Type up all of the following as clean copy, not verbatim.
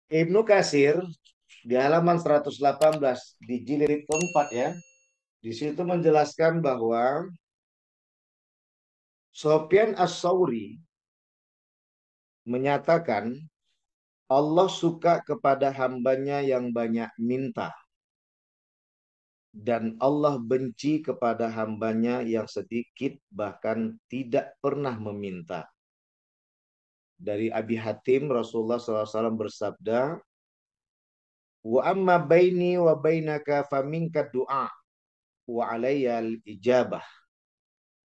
Ibnu Katsir di halaman 118 di jilid keempat ya. Di situ menjelaskan bahwa Sufyan Ats-Tsauri menyatakan Allah suka kepada hambanya yang banyak minta dan Allah benci kepada hambanya yang sedikit bahkan tidak pernah meminta. Dari Abi Hatim Rasulullah SAW bersabda, wa amma baini wa bainaka faminka du'a wa alayyal ijabah.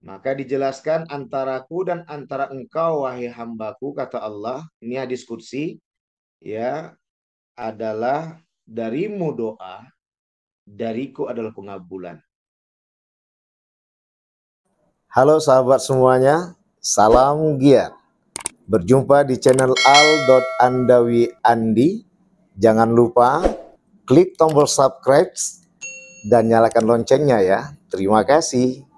Maka dijelaskan antaraku dan antara engkau wahai hambaku, kata Allah, ini hadis qudsi ya, adalah darimu doa, dariku adalah pengabulan. Halo sahabat semuanya, salam giat. Berjumpa di channel Al.Andawi Andi. Jangan lupa klik tombol subscribe dan nyalakan loncengnya ya. Terima kasih.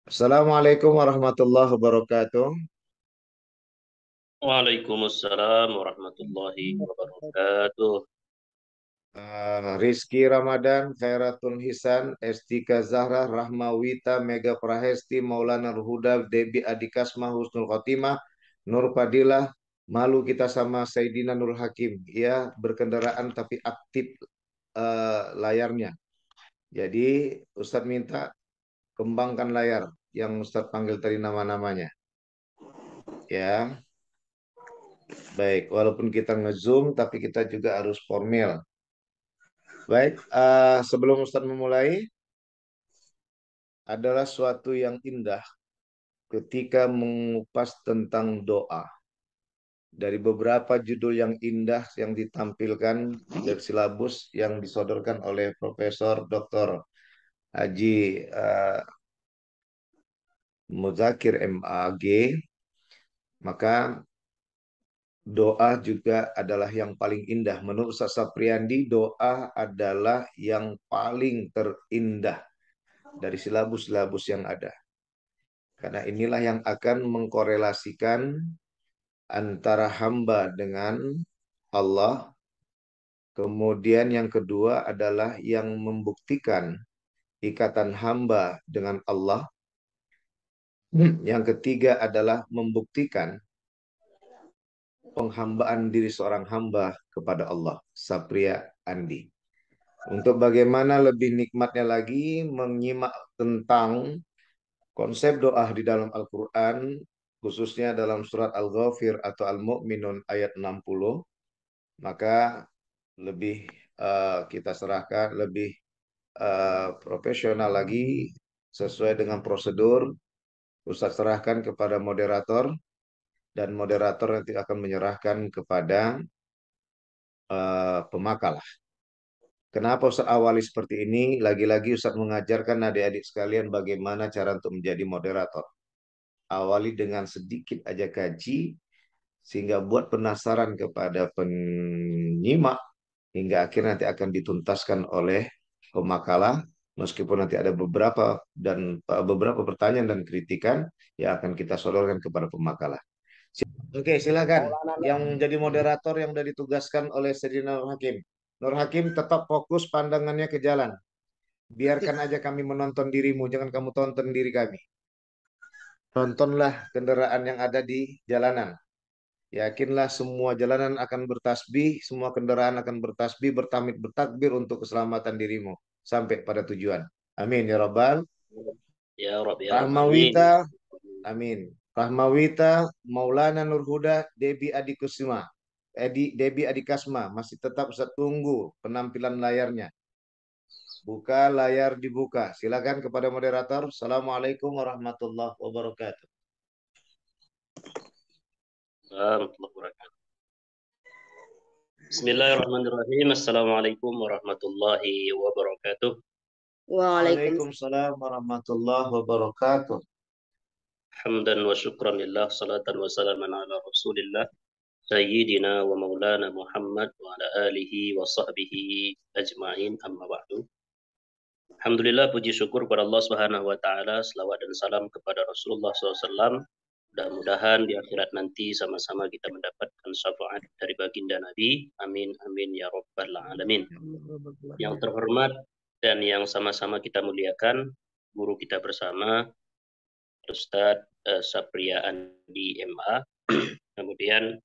Assalamualaikum warahmatullahi wabarakatuh. Waalaikumsalam warahmatullahi wabarakatuh. Rizky Ramadan, Khairatun Hisan, Estika Zahra, Rahmawita, Mega Prahesti, Maulana Ruhuda, Debi Adikasma, Husnul Khotimah, Nur Fadilah, malu kita sama Sayyidina Nur Hakim. Ya, berkendaraan tapi aktif layarnya. Jadi Ustadz minta kembangkan layar yang Ustadz panggil tadi nama-namanya. Ya, baik. Walaupun kita nge-zoom, tapi kita juga harus formal. Baik, sebelum Ustadz memulai, adalah suatu yang indah ketika mengupas tentang doa. Dari beberapa judul yang indah yang ditampilkan dari silabus yang disodorkan oleh Profesor Dr. Haji Muzakir MAG, maka doa juga adalah yang paling indah. Menurut Ustaz Sapriandi, doa adalah yang paling terindah dari silabus-silabus yang ada. Karena inilah yang akan mengkorelasikan antara hamba dengan Allah. Kemudian yang kedua adalah yang membuktikan ikatan hamba dengan Allah. Yang ketiga adalah membuktikan penghambaan diri seorang hamba kepada Allah. Sapria Andi. Untuk bagaimana lebih nikmatnya lagi menyimak tentang konsep doa di dalam Al-Quran, khususnya dalam surat Al-Ghafir atau Al-Mu'minun ayat 60, maka lebih kita serahkan, lebih profesional lagi, sesuai dengan prosedur, Ustaz serahkan kepada moderator, dan moderator nanti akan menyerahkan kepada pemakalah. Kenapa Ustaz awali seperti ini? Lagi-lagi Ustaz mengajarkan adik-adik sekalian bagaimana cara untuk menjadi moderator. Awali dengan sedikit aja kaji, sehingga buat penasaran kepada penyimak, hingga akhirnya nanti akan dituntaskan oleh pemakalah, meskipun nanti ada beberapa pertanyaan dan kritikan yang akan kita sodorkan kepada pemakalah. Oke, silakan. Yang jadi moderator yang sudah ditugaskan oleh Sayyidina Nur Hakim. Nur Hakim tetap fokus pandangannya ke jalan. Biarkan aja kami menonton dirimu, jangan kamu tonton diri kami. Tontonlah kendaraan yang ada di jalanan. Yakinlah semua jalanan akan bertasbih, semua kendaraan akan bertasbih, bertamid, bertakbir untuk keselamatan dirimu sampai pada tujuan. Amin ya Rabbal. Ya Rabbi ya Rabbal. Rahmawita, amin. Rahmawita, Maulana Nurhuda, Debi Adikusma, Debi Adikasma, masih tetap saya tunggu penampilan layarnya. Buka layar dibuka. Silakan kepada moderator. Assalamualaikum warahmatullahi wabarakatuh. Warahmatullahi wabarakatuh. Bismillahirrahmanirrahim. Assalamualaikum warahmatullahi wabarakatuh. Waalaikumsalam warahmatullahi wabarakatuh. Hamdan wa syukran lillah, salatan wa salaman ala Rasulillah, Sayyidina wa Maulana Muhammad wa ala alihi wa sahbihi ajma'in, amma ba'du. Alhamdulillah, puji syukur kepada Allah Subhanahu wa taala, selawat dan salam kepada Rasulullah SAW. Mudah-mudahan di akhirat nanti sama-sama kita mendapatkan syafaat dari baginda Nabi. Amin amin ya rabbal alamin. Yang terhormat dan yang sama-sama kita muliakan, guru kita bersama Ustadz Sapria Andi MA. Kemudian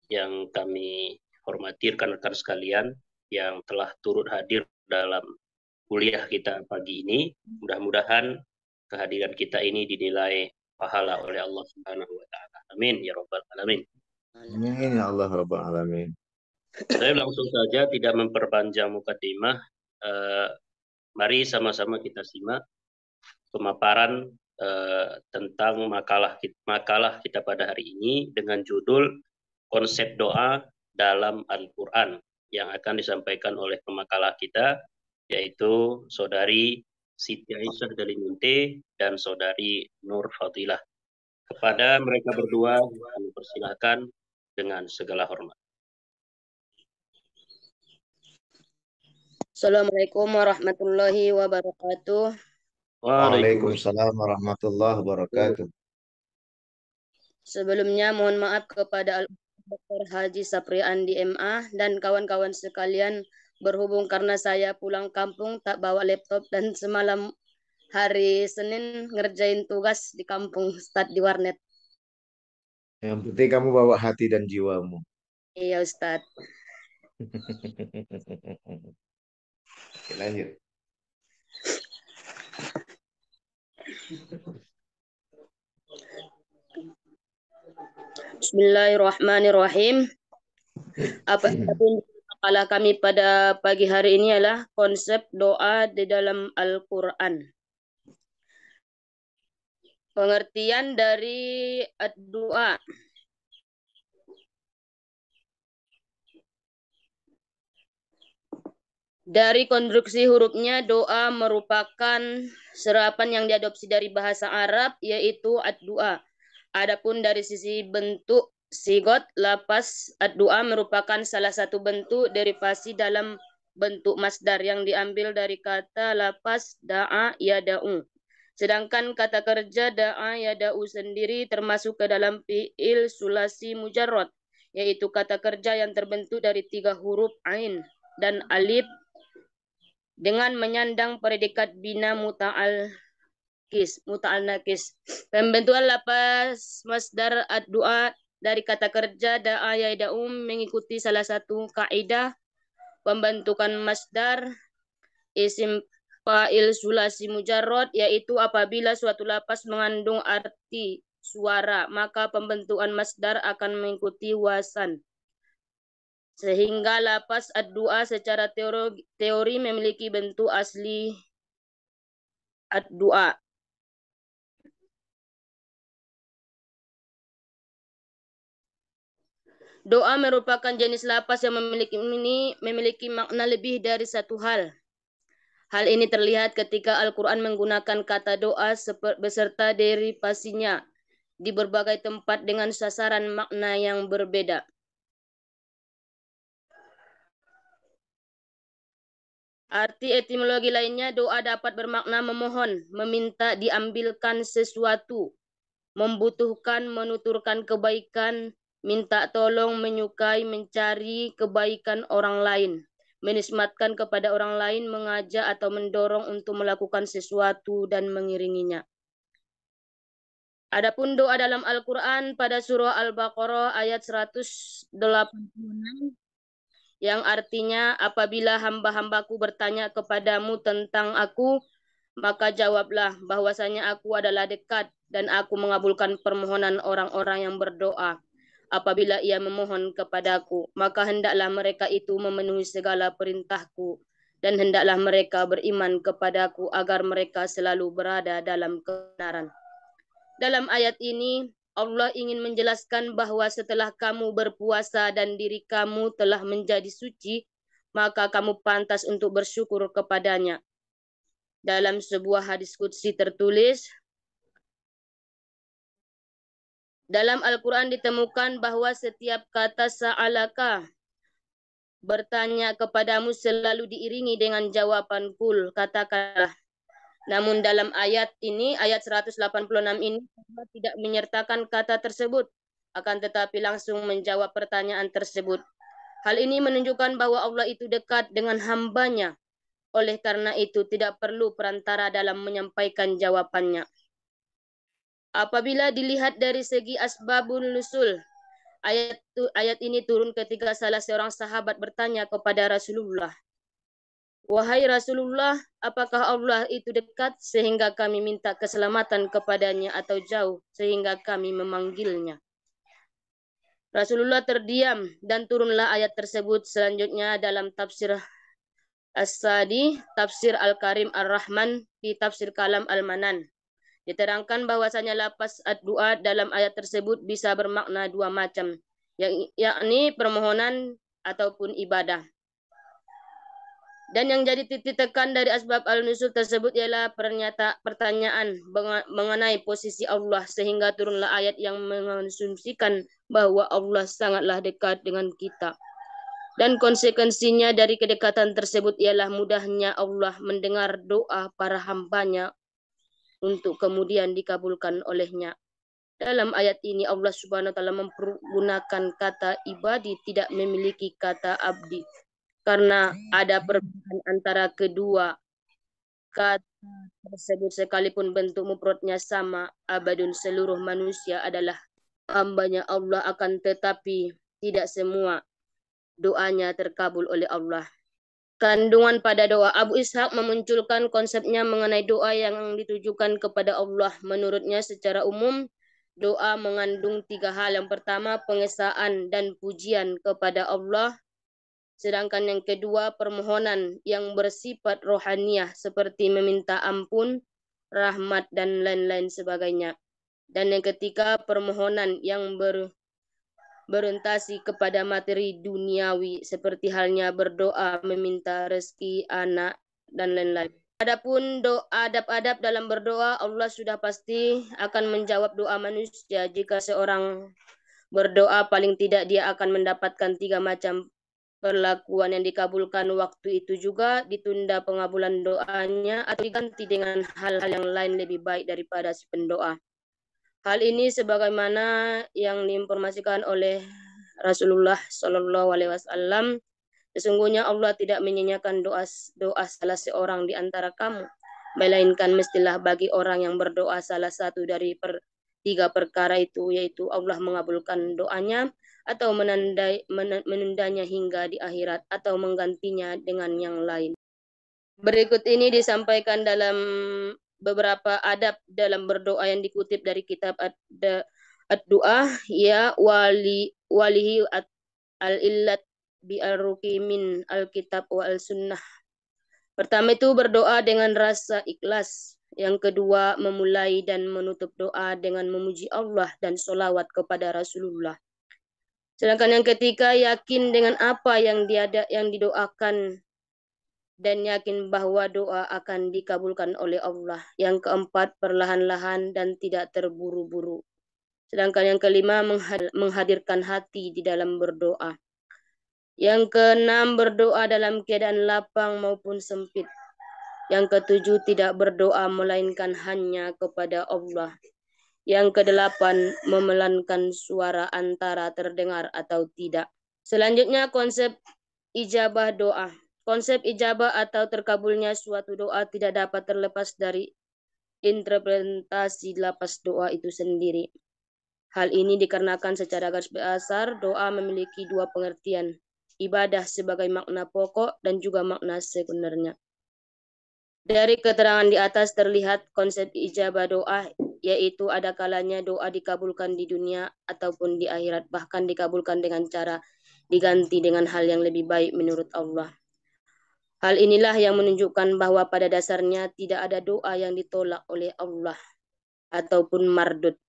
yang kami hormati rekan-rekan sekalian yang telah turut hadir dalam kuliah kita pagi ini. Mudah-mudahan kehadiran kita ini dinilai pahala oleh Allah Subhanahu wa taala. Amin ya rabbal alamin. Amin ya Allah rabbal alamin. Saya langsung saja tidak memperpanjang mukadimah. Mari sama-sama kita simak pemaparan tentang makalah kita pada hari ini dengan judul konsep doa dalam Al-Quran yang akan disampaikan oleh pemakalah kita, yaitu Saudari Siti Aisyah Dalimunte dan Saudari Nur Fadilah. Kepada mereka berdua kami persilahkan dengan segala hormat. Assalamualaikum warahmatullahi wabarakatuh. Waalaikumsalam warahmatullahi wabarakatuh. Sebelumnya mohon maaf kepada Dr. Haji Sapri Andi MA dan kawan-kawan sekalian, berhubung karena saya pulang kampung tak bawa laptop dan semalam hari Senin ngerjain tugas di kampung Ustadz di warnet. Yang penting kamu bawa hati dan jiwamu. Iya Ustadz. Oke, lanjut. Bismillahirrahmanirrahim. Makalah kami pada pagi hari ini adalah konsep doa di dalam Al-Quran. Pengertian dari doa. Dari konstruksi hurufnya, doa merupakan serapan yang diadopsi dari bahasa Arab, yaitu ad-doa. Adapun dari sisi bentuk sigot, lapas ad-doa merupakan salah satu bentuk derivasi dalam bentuk masdar yang diambil dari kata lapas da'a yada'u. Sedangkan kata kerja da'a yada'u sendiri termasuk ke dalam fi'il sulasi mujarrad, yaitu kata kerja yang terbentuk dari 3 huruf ain dan alif dengan menyandang predikat bina muta'al nakis. Pembentukan lapas masdar ad-doa dari kata kerja da'a yada'u mengikuti salah satu kaidah pembentukan masdar isim fa'il sulasi mujarrad, yaitu apabila suatu lapas mengandung arti suara, maka pembentukan masdar akan mengikuti wasan. Sehingga lapas ad-doa secara teori memiliki bentuk asli ad-doa. Doa merupakan jenis lapas yang memiliki makna lebih dari satu hal. Hal ini terlihat ketika Al-Quran menggunakan kata doa beserta derivasinya di berbagai tempat dengan sasaran makna yang berbeda. Arti etimologi lainnya, doa dapat bermakna memohon, meminta diambilkan sesuatu, membutuhkan, menuturkan kebaikan, minta tolong, menyukai, mencari kebaikan orang lain, menisbatkan kepada orang lain, mengajak atau mendorong untuk melakukan sesuatu dan mengiringinya. Adapun doa dalam Al-Quran pada surah Al-Baqarah ayat 186 yang artinya, apabila hamba-hambaku bertanya kepadamu tentang aku, maka jawablah bahwasanya aku adalah dekat dan aku mengabulkan permohonan orang-orang yang berdoa. Apabila ia memohon kepadaku, maka hendaklah mereka itu memenuhi segala perintahku dan hendaklah mereka beriman kepadaku agar mereka selalu berada dalam kebenaran. Dalam ayat ini, Allah ingin menjelaskan bahwa setelah kamu berpuasa dan diri kamu telah menjadi suci, maka kamu pantas untuk bersyukur kepadanya. Dalam sebuah hadis qudsi tertulis, dalam Al-Quran ditemukan bahwa setiap kata sa'alaka bertanya kepadamu selalu diiringi dengan jawaban kul, katakanlah. Namun dalam ayat ini, ayat 186 ini, Allah tidak menyertakan kata tersebut, akan tetapi langsung menjawab pertanyaan tersebut. Hal ini menunjukkan bahwa Allah itu dekat dengan hambanya. Oleh karena itu, tidak perlu perantara dalam menyampaikan jawabannya. Apabila dilihat dari segi asbabun nusul, ayat ini turun ketika salah seorang sahabat bertanya kepada Rasulullah, "Wahai Rasulullah, apakah Allah itu dekat sehingga kami minta keselamatan kepadanya atau jauh sehingga kami memanggilnya?" Rasulullah terdiam dan turunlah ayat tersebut selanjutnya dalam tafsir As-Sadi, tafsir Al-Karim Ar-Rahman di tafsir Kalam Al-Manan. Diterangkan bahwasanya lafaz ad-du'a dalam ayat tersebut bisa bermakna dua macam, yakni permohonan ataupun ibadah. Dan yang jadi titik tekan dari asbab al-nusul tersebut ialah pertanyaan mengenai posisi Allah, sehingga turunlah ayat yang mengasumsikan bahwa Allah sangatlah dekat dengan kita. Dan konsekuensinya dari kedekatan tersebut ialah mudahnya Allah mendengar doa para hambanya untuk kemudian dikabulkan olehnya. Dalam ayat ini Allah Subhanahu wa taala menggunakan kata ibadi, tidak memiliki kata abdi. Karena ada perbedaan antara kedua kata tersebut sekalipun bentuk mufradnya sama, abadun seluruh manusia adalah hambanya Allah, akan tetapi tidak semua doanya terkabul oleh Allah. Kandungan pada doa. Abu Ishaq memunculkan konsepnya mengenai doa yang ditujukan kepada Allah. Menurutnya secara umum, doa mengandung tiga hal. Yang pertama, pengesaan dan pujian kepada Allah. Sedangkan yang kedua, permohonan yang bersifat rohaniah seperti meminta ampun, rahmat, dan lain-lain sebagainya. Dan yang ketiga, permohonan yang berorientasi kepada materi duniawi seperti halnya berdoa meminta rezeki, anak, dan lain-lain. Adapun adab-adab dalam berdoa, Allah sudah pasti akan menjawab doa manusia. Jika seorang berdoa, paling tidak dia akan mendapatkan 3 macam perlakuan yang dikabulkan. Waktu itu juga ditunda pengabulan doanya atau diganti dengan hal-hal yang lain lebih baik daripada si pendoa. Hal ini sebagaimana yang diinformasikan oleh Rasulullah Shallallahu Alaihi Wasallam, sesungguhnya Allah tidak menyanyiakan doa salah seorang di antara kamu, melainkan mestilah bagi orang yang berdoa salah satu dari 3 perkara itu, yaitu Allah mengabulkan doanya atau menundanya hingga di akhirat atau menggantinya dengan yang lain. Berikut ini disampaikan dalam beberapa adab dalam berdoa yang dikutip dari kitab ad-du'a ya walihi al-illat bi al-ruqi min al-kitab wa al-sunnah. Pertama itu berdoa dengan rasa ikhlas. Yang kedua, memulai dan menutup doa dengan memuji Allah dan sholawat kepada Rasulullah. Sedangkan yang ketiga, yakin dengan apa yang didoakan dan yakin bahwa doa akan dikabulkan oleh Allah. Yang keempat, perlahan-lahan dan tidak terburu-buru. Sedangkan yang kelima, menghadirkan hati di dalam berdoa. Yang keenam, berdoa dalam keadaan lapang maupun sempit. Yang ketujuh, tidak berdoa melainkan hanya kepada Allah. Yang kedelapan, memelankan suara antara terdengar atau tidak. Selanjutnya, konsep ijabah doa. Konsep ijabah atau terkabulnya suatu doa tidak dapat terlepas dari interpretasi lafaz doa itu sendiri. Hal ini dikarenakan secara garis besar doa memiliki 2 pengertian, ibadah sebagai makna pokok dan juga makna sekundernya. Dari keterangan di atas terlihat konsep ijabah doa, yaitu ada kalanya doa dikabulkan di dunia ataupun di akhirat, bahkan dikabulkan dengan cara diganti dengan hal yang lebih baik menurut Allah. Hal inilah yang menunjukkan bahwa pada dasarnya tidak ada doa yang ditolak oleh Allah ataupun mardud.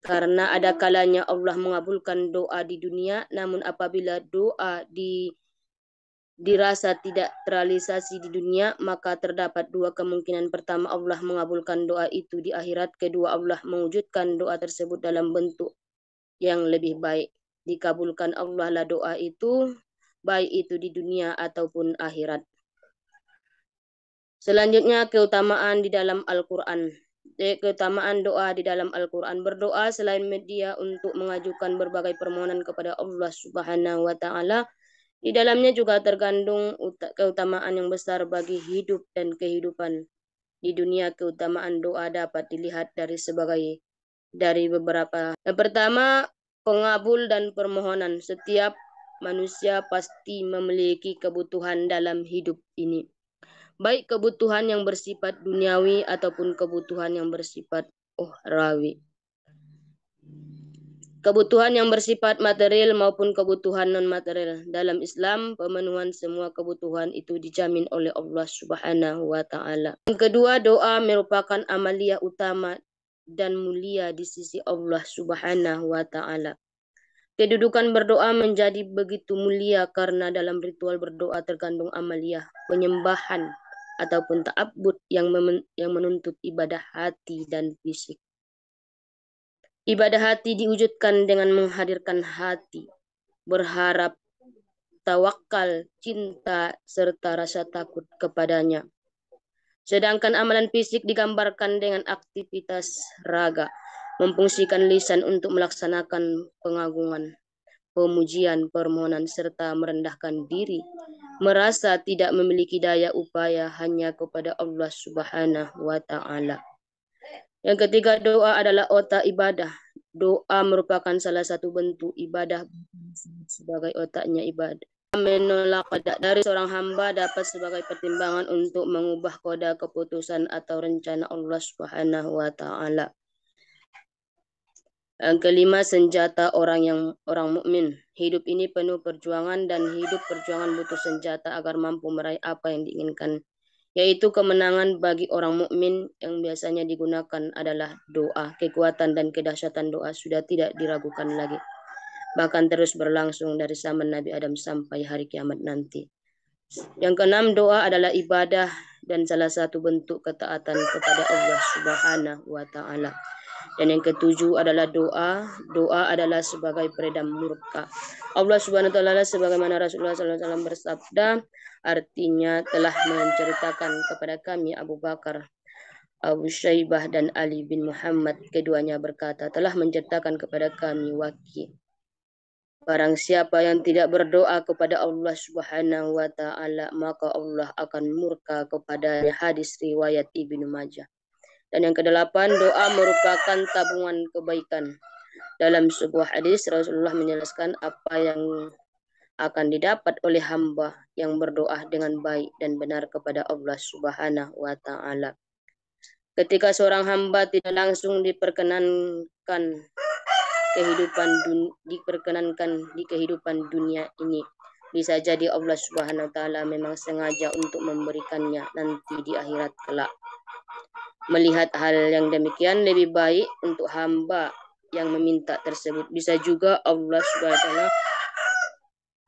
Karena ada kalanya Allah mengabulkan doa di dunia, namun apabila doa dirasa tidak terrealisasi di dunia, maka terdapat 2 kemungkinan. Pertama, Allah mengabulkan doa itu di akhirat. Kedua, Allah mewujudkan doa tersebut dalam bentuk yang lebih baik. Dikabulkan Allah lah doa itu baik itu di dunia ataupun akhirat. Selanjutnya keutamaan di dalam Al-Quran. Keutamaan doa di dalam Al-Quran. Berdoa selain media untuk mengajukan berbagai permohonan kepada Allah Subhanahu wa Ta'ala. Di dalamnya juga terkandung keutamaan yang besar bagi hidup dan kehidupan. Di dunia keutamaan doa dapat dilihat dari beberapa. Yang pertama, pengabul dan permohonan. Setiap manusia pasti memiliki kebutuhan dalam hidup ini. Baik kebutuhan yang bersifat duniawi ataupun kebutuhan yang bersifat ukhrawi. Kebutuhan yang bersifat material maupun kebutuhan non-material. Dalam Islam, pemenuhan semua kebutuhan itu dijamin oleh Allah Subhanahu wa Ta'ala. Yang kedua, doa merupakan amaliyah utama dan mulia di sisi Allah Subhanahu wa Ta'ala. Kedudukan berdoa menjadi begitu mulia karena dalam ritual berdoa terkandung amaliyah penyembahan ataupun ta'abbud yang menuntut ibadah hati dan fisik. Ibadah hati diwujudkan dengan menghadirkan hati, berharap, tawakal, cinta, serta rasa takut kepadanya. Sedangkan amalan fisik digambarkan dengan aktivitas raga, memfungsikan lisan untuk melaksanakan pengagungan, pemujian, permohonan, serta merendahkan diri, merasa tidak memiliki daya upaya hanya kepada Allah Subhanahu wa Ta'ala. Yang ketiga, doa adalah otak ibadah. Doa merupakan salah satu bentuk ibadah sebagai otaknya ibadah. Menolak qada dari seorang hamba dapat sebagai pertimbangan untuk mengubah qada keputusan atau rencana Allah Subhanahu wa Ta'ala. Yang kelima, senjata orang mukmin. Hidup ini penuh perjuangan dan hidup perjuangan butuh senjata agar mampu meraih apa yang diinginkan, yaitu kemenangan bagi orang mukmin. Yang biasanya digunakan adalah doa. Kekuatan dan kedahsyatan doa sudah tidak diragukan lagi, bahkan terus berlangsung dari zaman Nabi Adam sampai hari kiamat nanti. Yang keenam, doa adalah ibadah dan salah satu bentuk ketaatan kepada Allah Subhanahu wa Ta'ala. Dan yang ketujuh adalah doa. Doa adalah sebagai peredam murka Allah Subhanahu wa Ta'ala, sebagaimana Rasulullah SAW bersabda, artinya telah menceritakan kepada kami Abu Bakar, Abu Syaibah dan Ali bin Muhammad, keduanya berkata, telah menceritakan kepada kami Waki, barang siapa yang tidak berdoa kepada Allah Subhanahu wa Ta'ala, maka Allah akan murka kepadanya. Hadis riwayat Ibnu Majah. Dan yang kedelapan, doa merupakan tabungan kebaikan. Dalam sebuah hadis, Rasulullah menjelaskan apa yang akan didapat oleh hamba yang berdoa dengan baik dan benar kepada Allah Subhanahu wa Ta'ala. Ketika seorang hamba tidak langsung diperkenankan di kehidupan dunia ini, bisa jadi Allah Subhanahu wa Ta'ala memang sengaja untuk memberikannya nanti di akhirat kelak. Melihat hal yang demikian, lebih baik untuk hamba yang meminta tersebut. Bisa juga Allah Subhanahu wa Ta'ala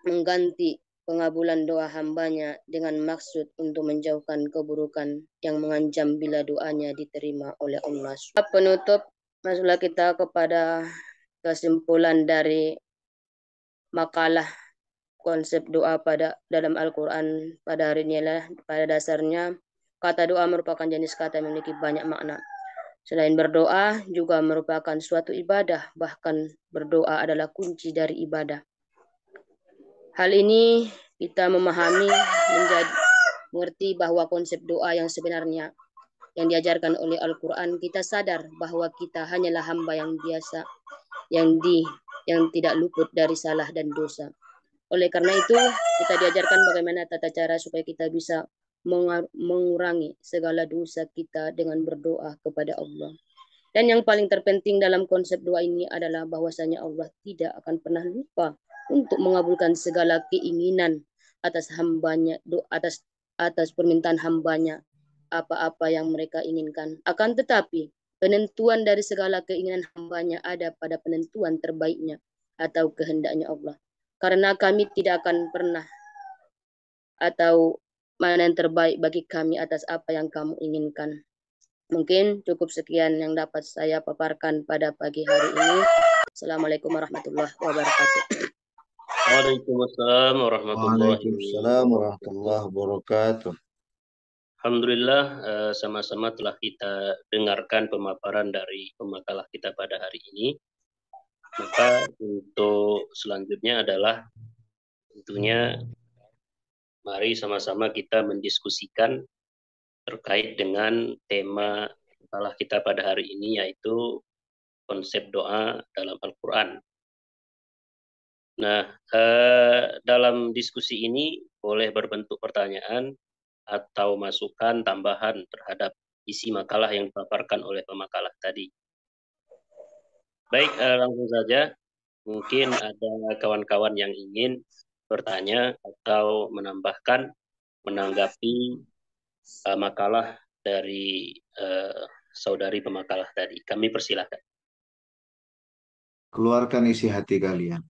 mengganti pengabulan doa hambanya dengan maksud untuk menjauhkan keburukan yang mengancam bila doanya diterima oleh Allah. Penutup, masuklah kita kepada kesimpulan dari makalah konsep doa dalam Al-Quran pada hari ini. Pada dasarnya, kata doa merupakan jenis kata yang memiliki banyak makna. Selain berdoa, juga merupakan suatu ibadah. Bahkan berdoa adalah kunci dari ibadah. Hal ini kita memahami mengerti bahwa konsep doa yang sebenarnya yang diajarkan oleh Al-Quran, kita sadar bahwa kita hanyalah hamba yang biasa, yang tidak luput dari salah dan dosa. Oleh karena itu, kita diajarkan bagaimana tata cara supaya kita bisa mengurangi segala dosa kita dengan berdoa kepada Allah. Dan yang paling terpenting dalam konsep doa ini adalah bahwasanya Allah tidak akan pernah lupa untuk mengabulkan segala keinginan atas hambanya, atas permintaan hambanya, apa-apa yang mereka inginkan. Akan tetapi, penentuan dari segala keinginan hambanya ada pada penentuan terbaiknya atau kehendaknya Allah. Karena kami tidak akan pernah atau mana yang terbaik bagi kami atas apa yang kamu inginkan. Mungkin cukup sekian yang dapat saya paparkan pada pagi hari ini. Assalamualaikum warahmatullahi wabarakatuh. Waalaikumsalam warahmatullahi Waalaikumsalam wabarakatuh. warahmatullahi wabarakatuh. Alhamdulillah, sama-sama telah kita dengarkan pemaparan dari pemakalah kita pada hari ini. Maka untuk selanjutnya adalah tentunya mari sama-sama kita mendiskusikan terkait dengan tema makalah kita pada hari ini, yaitu konsep doa dalam Al-Quran. Nah, dalam diskusi ini boleh berbentuk pertanyaan atau masukan tambahan terhadap isi makalah yang dipaparkan oleh pemakalah tadi. Baik, langsung saja. Mungkin ada kawan-kawan yang ingin bertanya atau menambahkan, menanggapi makalah dari saudari pemakalah tadi. Kami persilahkan. Keluarkan isi hati kalian.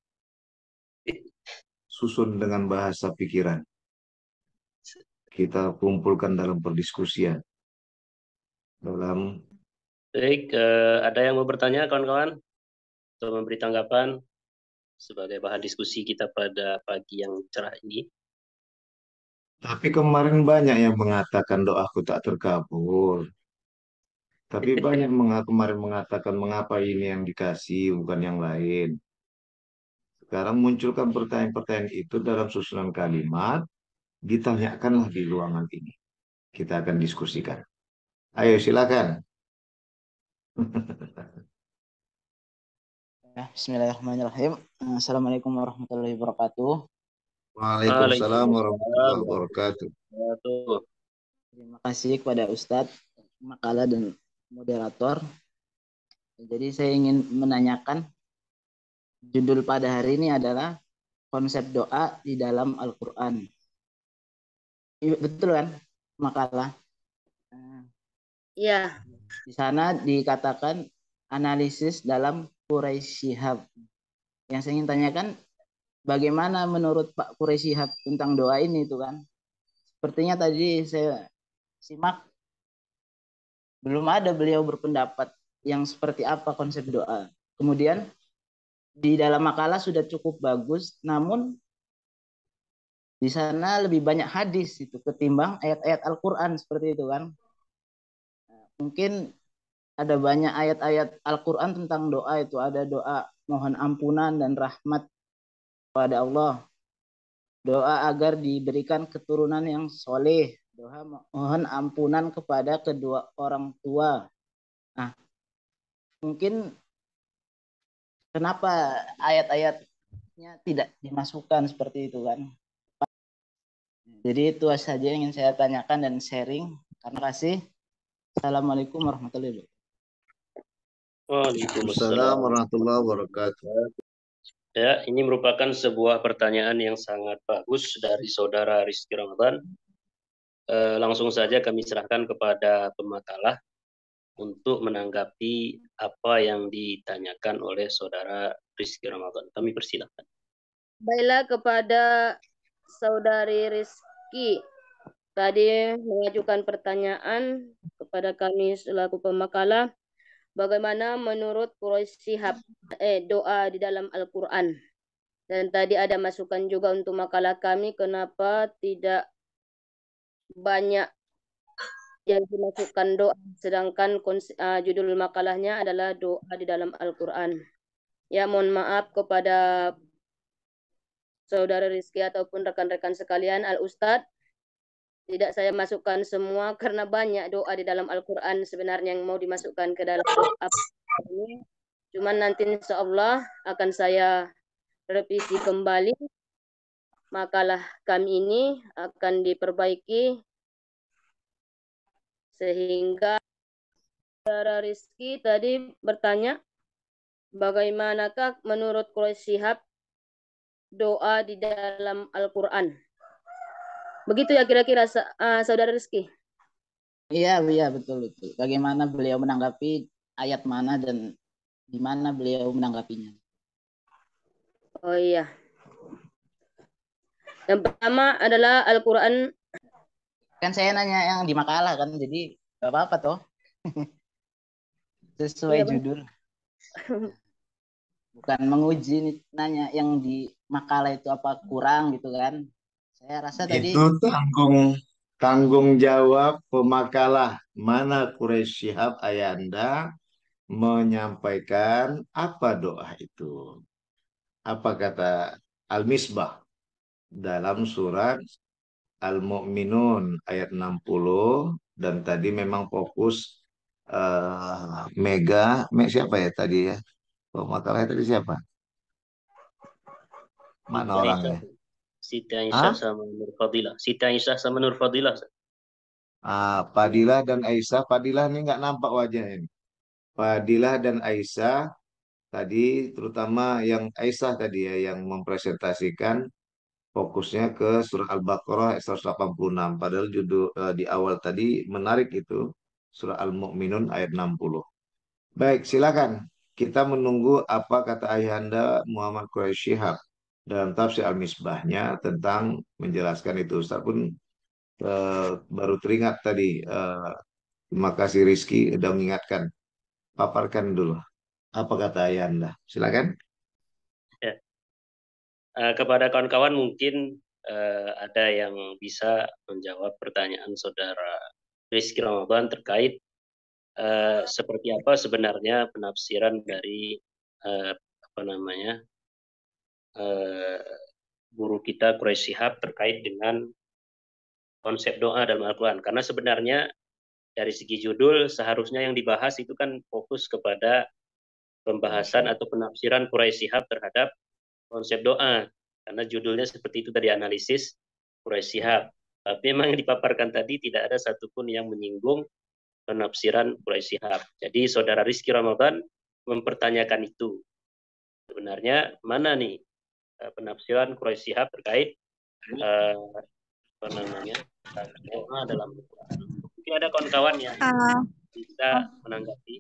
Susun dengan bahasa pikiran. Kita kumpulkan dalam perdiskusian. Baik, ada yang mau bertanya kawan-kawan? Atau memberi tanggapan sebagai bahan diskusi kita pada pagi yang cerah ini? Tapi kemarin banyak yang mengatakan doaku tak terkabul. Tapi banyak kemarin mengatakan mengapa ini yang dikasih bukan yang lain. Sekarang munculkan pertanyaan-pertanyaan itu dalam susunan kalimat, ditanyakanlah di ruangan ini. Kita akan diskusikan. Ayo silakan. Bismillahirrahmanirrahim. Assalamualaikum warahmatullahi wabarakatuh. Waalaikumsalam warahmatullahi wabarakatuh. Terima kasih kepada Ustadz, makalah dan moderator. Jadi saya ingin menanyakan, judul pada hari ini adalah konsep doa di dalam Al-Quran. Betul kan makalah? Iya. Di sana dikatakan analisis dalam Quraisy Shihab. Yang saya ingin tanyakan, bagaimana menurut Pak Quraisy Shihab tentang doa ini itu kan? Sepertinya tadi saya simak belum ada beliau berpendapat yang seperti apa konsep doa. Kemudian di dalam makalah sudah cukup bagus, namun di sana lebih banyak hadis itu ketimbang ayat-ayat Al-Quran seperti itu kan. Mungkin ada banyak ayat-ayat Al-Quran tentang doa itu. Ada doa mohon ampunan dan rahmat kepada Allah. Doa agar diberikan keturunan yang soleh. Doa mohon ampunan kepada kedua orang tua. Nah, mungkin kenapa ayat-ayatnya tidak dimasukkan seperti itu kan. Jadi itu saja yang ingin saya tanyakan dan sharing. Terima kasih. Assalamualaikum warahmatullahi wabarakatuh. Waalaikumsalam warahmatullahi wabarakatuh. Ya, ini merupakan sebuah pertanyaan yang sangat bagus dari saudara Rizky Ramadan. Langsung saja kami serahkan kepada pemakalah untuk menanggapi apa yang ditanyakan oleh saudara Rizky Ramadan. Kami persilahkan. Baiklah, kepada saudari Rizky tadi mengajukan pertanyaan kepada kami selaku pemakalah, bagaimana menurut Quraisy Shihab doa di dalam Al-Quran. Dan tadi ada masukan juga untuk makalah kami, kenapa tidak banyak yang dimasukkan doa, sedangkan judul makalahnya adalah doa di dalam Al-Quran. Ya, mohon maaf kepada saudara Rizky ataupun rekan-rekan sekalian, Al-Ustadz, tidak saya masukkan semua karena banyak doa di dalam Al-Quran sebenarnya yang mau dimasukkan ke dalam doa ini. Cuman nanti insya Allah akan saya revisi kembali. Makalah kami ini akan diperbaiki sehingga saudara Rizky tadi bertanya bagaimanakah menurut Quraisy Shihab doa di dalam Al-Quran. Begitu ya kira-kira saudara Rizky? Iya betul. Bagaimana beliau menanggapi ayat mana dan di mana beliau menanggapinya? Oh iya. Yang pertama adalah Al-Quran. Kan saya nanya yang di makalah kan, jadi gak apa-apa toh. Sesuai judul. Bukan menguji, nanya yang di makalah itu apa kurang gitu kan. Saya rasa tadi Itu tanggung jawab pemakalah. Mana Quraisy Shihab Ayanda menyampaikan apa doa itu? Apa kata Al-Misbah dalam surat Al-Mu'minun ayat 60, dan tadi memang fokus siapa ya tadi ya? Pemakalnya tadi siapa? Mana Siti Aisyah, orangnya? Siti Aisyah Hah? sama Nur Fadilah. Siti Aisyah sama Nur Fadilah. Fadilah dan Aisyah. Fadilah ini nggak nampak wajahnya ini. Fadilah dan Aisyah tadi, terutama yang Aisyah tadi ya, yang mempresentasikan fokusnya ke surah Al-Baqarah ayat 186. Padahal judul di awal tadi menarik itu surah Al-Mu'minun ayat 60. Baik, silakan. Kita menunggu apa kata Ayahanda Muhammad Quraisy Shihab dalam tafsir Al-Misbahnya tentang menjelaskan itu. Ustaz pun baru teringat tadi. Terima kasih Rizky sudah mengingatkan. Paparkan dulu. Apa kata Ayahanda? Silakan. Ya. Kepada kawan-kawan mungkin ada yang bisa menjawab pertanyaan saudara Rizky Ramadan terkait seperti apa sebenarnya penafsiran dari guru kita Quraisy Shihab terkait dengan konsep doa dalam Al-Quran. Karena sebenarnya dari segi judul seharusnya yang dibahas itu kan fokus kepada pembahasan atau penafsiran Quraisy Shihab terhadap konsep doa. Karena judulnya seperti itu tadi, analisis Quraisy Shihab. Tapi memang yang dipaparkan tadi tidak ada satupun yang menyinggung penafsiran Quraisy Shihab. Jadi saudara Rizky Ramadan mempertanyakan itu. Sebenarnya mana nih penafsiran Quraisy Shihab terkait doa dalam Al-Quran. Mungkin ada kawan-kawan yang bisa menanggapi.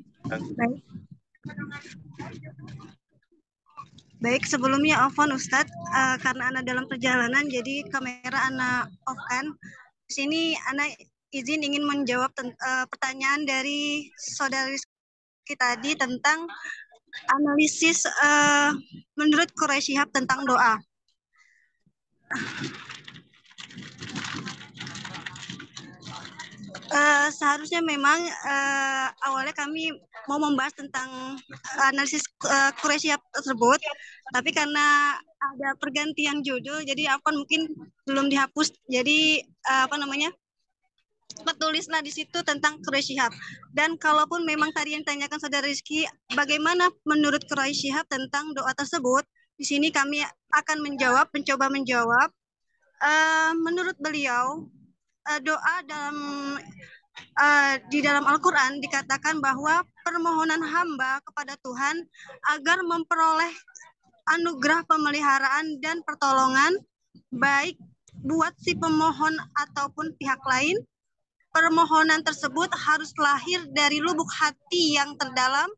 Baik, sebelumnya afwan Ustadz, karena Ana dalam perjalanan jadi kamera Ana off kan. Di sini Ana izin ingin menjawab pertanyaan dari saudara Rizky tadi tentang analisis menurut Quraisy Shihab tentang doa. Seharusnya memang awalnya kami mau membahas tentang analisis Quraisy Shihab tersebut, tapi karena ada pergantian judul, jadi mungkin belum dihapus. Jadi tertulislah di situ tentang Quraisy Shihab. Dan kalaupun memang tadi yang ditanyakan saudara Rizky, bagaimana menurut Quraisy Shihab tentang doa tersebut, di sini kami akan mencoba menjawab. Menurut beliau, doa di dalam Al-Quran dikatakan bahwa permohonan hamba kepada Tuhan agar memperoleh anugerah pemeliharaan dan pertolongan baik buat si pemohon ataupun pihak lain. Permohonan tersebut harus lahir dari lubuk hati yang terdalam,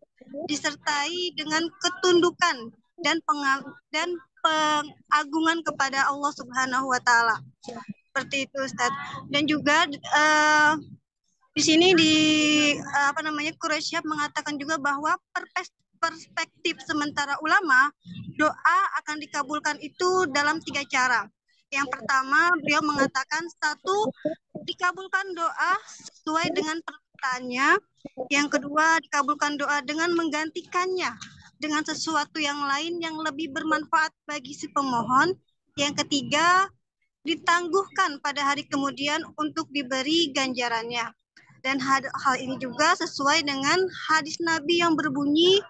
disertai dengan ketundukan dan pengagungan kepada Allah Subhanahu wa Ta'ala. Seperti itu, Ustaz. Dan juga di sini Quraisy Shihab mengatakan juga bahwa perspektif sementara ulama, doa akan dikabulkan itu dalam 3 cara. Yang pertama, beliau mengatakan 1, dikabulkan doa sesuai dengan permintaannya. Yang kedua, dikabulkan doa dengan menggantikannya dengan sesuatu yang lain yang lebih bermanfaat bagi si pemohon. Yang ketiga, ditangguhkan pada hari kemudian untuk diberi ganjarannya. Dan hal ini juga sesuai dengan hadis Nabi yang berbunyi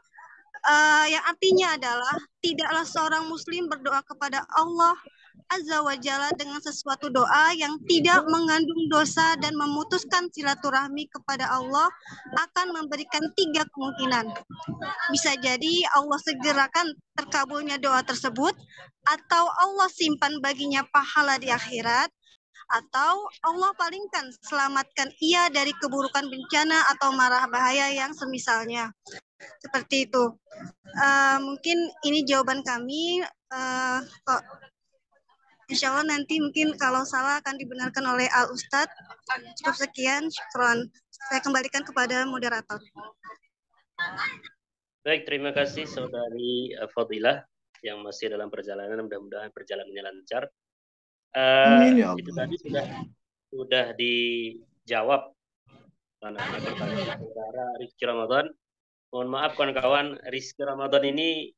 yang artinya adalah tidaklah seorang muslim berdoa kepada Allah Azza wa Jalla dengan sesuatu doa yang tidak mengandung dosa dan memutuskan silaturahmi kepada Allah akan memberikan 3 kemungkinan. Bisa jadi Allah segerakan terkabulnya doa tersebut, atau Allah simpan baginya pahala di akhirat, atau Allah palingkan selamatkan ia dari keburukan bencana atau mara bahaya yang semisalnya. Seperti itu. Mungkin ini jawaban kami. Insya Allah nanti mungkin kalau salah akan dibenarkan oleh Al Ustadz. Cukup sekian, syukron. Saya kembalikan kepada moderator. Baik, terima kasih saudari Fadilah yang masih dalam perjalanan, mudah-mudahan perjalanannya lancar. Amin ya Itu Allah. tadi sudah dijawab anaknya pertanyaan saudara Rizky Ramadan. Mohon maaf kawan-kawan, Rizky Ramadan ini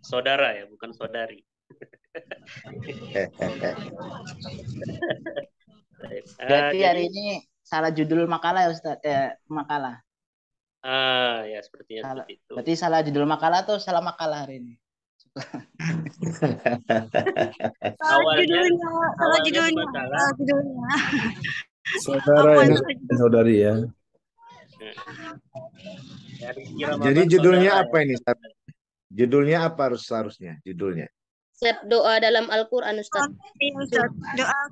saudara ya, bukan saudari. Berarti Jadi hari ini salah judul makalah ya Ustaz? Makalah. ya sepertinya Salah. seperti itu. Berarti salah judul makalah atau salah makalah hari ini? Awalnya Salah judulnya, makalah. salah judulnya. Saudara Apa ini salah saudari ya. Jadi judulnya apa ini? Judulnya apa seharusnya? Judulnya. Konsep doa dalam Al-Quran, Ustaz.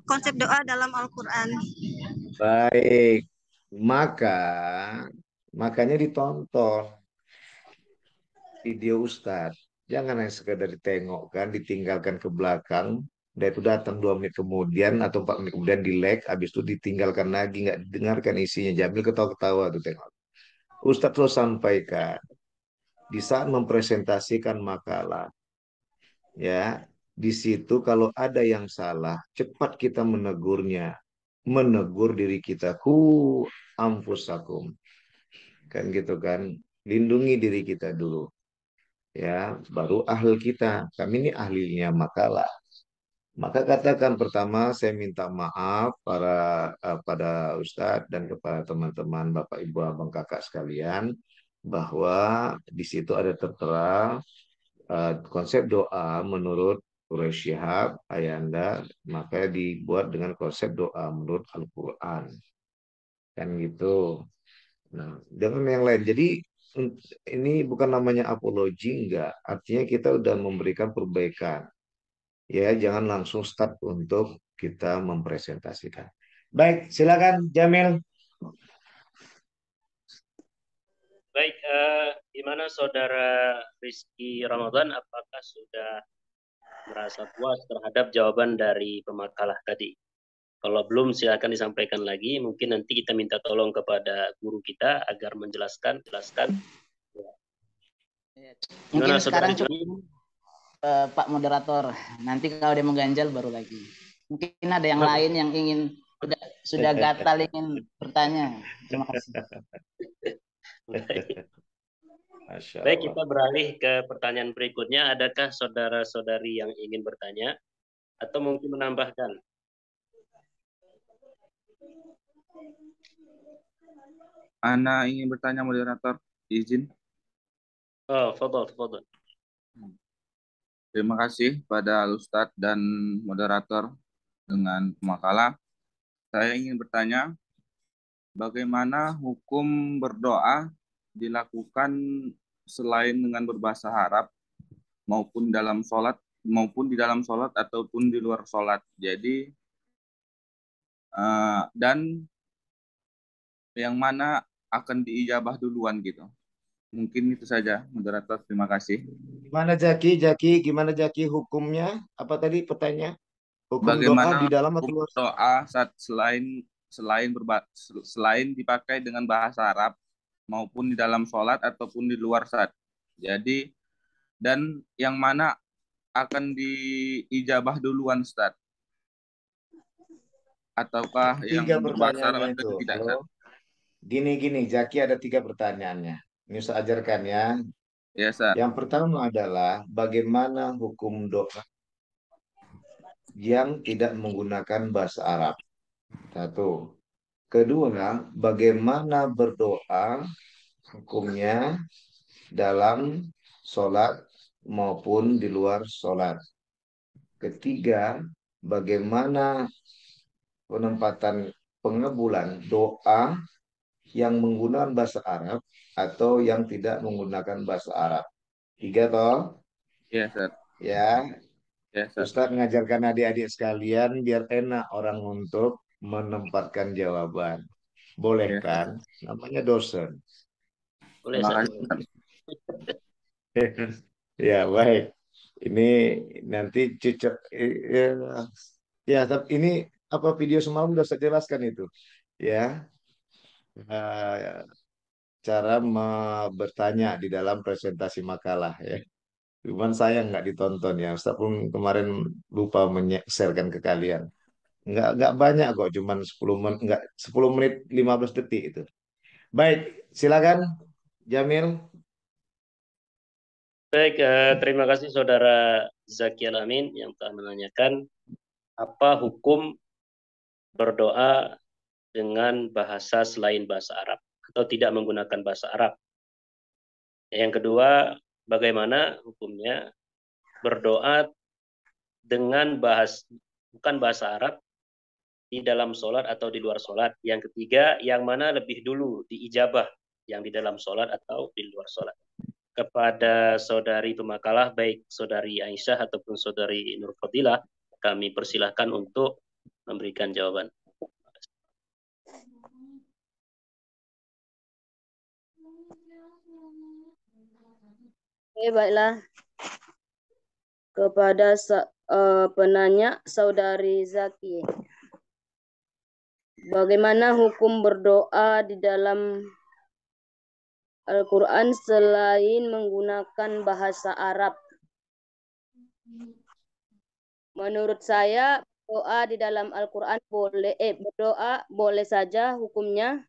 Konsep doa dalam Al-Quran. Baik. Makanya ditonton video Ustadz. Jangan hanya sekedar ditengok kan, ditinggalkan ke belakang. Dan itu datang 2 menit kemudian atau 4 menit kemudian di like, habis itu ditinggalkan lagi, nggak didengarkan isinya. Jamil ketawa-ketawa tuh tengok. Ustadz terus sampaikan di saat mempresentasikan makalah, ya di situ kalau ada yang salah, cepat kita menegurnya, menegur diri kita, ampusakum, kan gitu kan, lindungi diri kita dulu, ya baru ahli kita. Kami ini ahlinya makalah. Maka katakan pertama saya minta maaf pada Ustadz dan kepada teman-teman Bapak Ibu Abang Kakak sekalian bahwa di situ ada tertera konsep doa menurut Quraisy Shihab Ayanda, maka dibuat dengan konsep doa menurut Al-Quran, kan gitu. Nah, dengan yang lain. Jadi ini bukan namanya apologi, enggak. Artinya kita udah memberikan perbaikan. Ya, jangan langsung start untuk kita mempresentasikan. Baik, silakan Jamil. Baik, gimana saudara Rizky Ramadan? Apakah sudah merasa puas terhadap jawaban dari pemakalah tadi? Kalau belum, silakan disampaikan lagi. Mungkin nanti kita minta tolong kepada guru kita agar menjelaskan. Mungkin sekarang cukup Pak Moderator. Nanti kalau dia mengganjal baru lagi. Mungkin ada yang lain yang ingin sudah gatal ingin bertanya. Terima kasih. Baik, kita beralih ke pertanyaan berikutnya. Adakah saudara-saudari yang ingin bertanya atau mungkin menambahkan? Ana ingin bertanya moderator, izin. Oh, fadhal. Terima kasih pada Ustadz dan moderator dengan makalah. Saya ingin bertanya, bagaimana hukum berdoa dilakukan selain dengan berbahasa Arab maupun dalam sholat, maupun di dalam sholat ataupun di luar sholat. Jadi, dan yang mana akan diijabah duluan gitu. Mungkin itu saja, moderator. Terima kasih. Gimana Jaki? Gimana Jaki hukumnya? Apa tadi pertanyaan? Hukum Bagaimana doa di dalam atau luar? doa saat selain dipakai dengan bahasa Arab maupun di dalam sholat ataupun di luar saat. Jadi, dan yang mana akan diijabah duluan, Ustaz? Ataukah yang berbahasa Arab atau tidak, Ustaz? Gini, Jaki ada 3 pertanyaannya. Ini saya ajarkan ya. Ya, Ustaz. Yang pertama adalah bagaimana hukum doa yang tidak menggunakan bahasa Arab. 1. Kedua, bagaimana berdoa hukumnya dalam sholat maupun di luar sholat. Ketiga, bagaimana penempatan pengabulan doa yang menggunakan bahasa Arab atau yang tidak menggunakan bahasa Arab. 3 toh? Ya, Ustaz. Ya. Ya, Ustaz. Ustaz mengajarkan adik-adik sekalian biar enak orang untuk menempatkan jawaban. Boleh Ya, kan? Namanya dosen. Boleh, Ya, baik. Ini nanti cocok. Ya, tapi ini apa video semalam sudah saya jelaskan itu. Ya. Cara bertanya di dalam presentasi makalah ya. Cuman saya nggak ditonton ya. Ustaz pun kemarin lupa men-sharekan ke kalian. Nggak banyak kok, cuman 10 menit, nggak 10 menit 15 detik itu. Baik, silakan Jamil. Baik, terima kasih Saudara Zaki Alamin yang telah menanyakan apa hukum berdoa dengan bahasa selain bahasa Arab atau tidak menggunakan bahasa Arab. Yang kedua, bagaimana hukumnya berdoa dengan bukan bahasa Arab di dalam sholat atau di luar sholat. Yang ketiga, yang mana lebih dulu diijabah, yang di dalam sholat atau di luar sholat. Kepada saudari pemakalah, baik saudari Aisyah ataupun saudari Nur Fadilah, kami persilahkan untuk memberikan jawaban. Oke, baiklah. Kepada penanya saudari Zaki, bagaimana hukum berdoa di dalam Al-Quran selain menggunakan bahasa Arab? Menurut saya, doa di dalam Al-Quran berdoa boleh saja hukumnya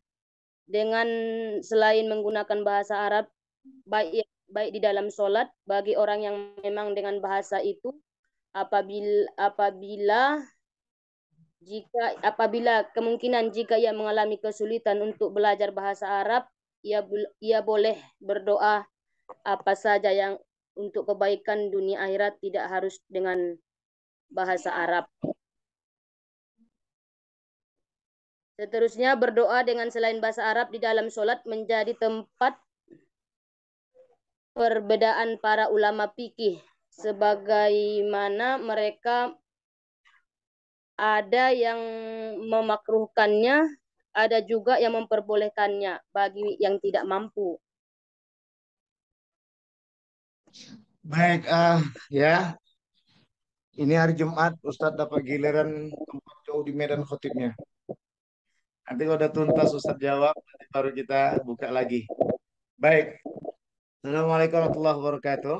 dengan selain menggunakan bahasa Arab, baik di dalam sholat bagi orang yang memang dengan bahasa itu, apabila kemungkinan jika ia mengalami kesulitan untuk belajar bahasa Arab, ia boleh berdoa apa saja yang untuk kebaikan dunia akhirat, tidak harus dengan bahasa Arab. Seterusnya, berdoa dengan selain bahasa Arab di dalam sholat menjadi tempat perbedaan para ulama fikih, sebagaimana mereka ada yang memakruhkannya, ada juga yang memperbolehkannya bagi yang tidak mampu. Baik, ya. Ini hari Jumat, Ustadz dapat giliran tempat jauh di Medan khotibnya. Nanti kalau udah tuntas Ustadz jawab, nanti baru kita buka lagi. Baik. Assalamualaikum warahmatullahi wabarakatuh.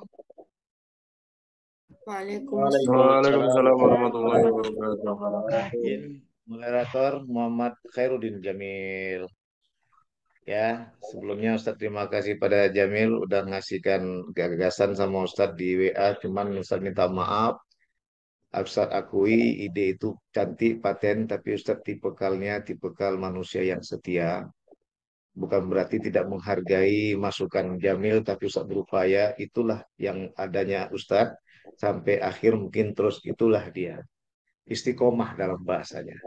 Waalaikumsalam warahmatullahi wabarakatuh. Izin moderator Muhammad Khairuddin Jamil. Ya, sebelumnya Ustadz terima kasih pada Jamil udah ngasihkan gagasan sama Ustadz di WA. Cuman Ustadz minta maaf. Ustadz akui ide itu cantik, paten, tapi Ustadz tipikal manusia yang setia. Bukan berarti tidak menghargai masukan Jamil, tapi Ustadz berupaya. Itulah yang adanya Ustadz. Sampai akhir mungkin terus itulah dia. Istiqomah dalam bahasanya.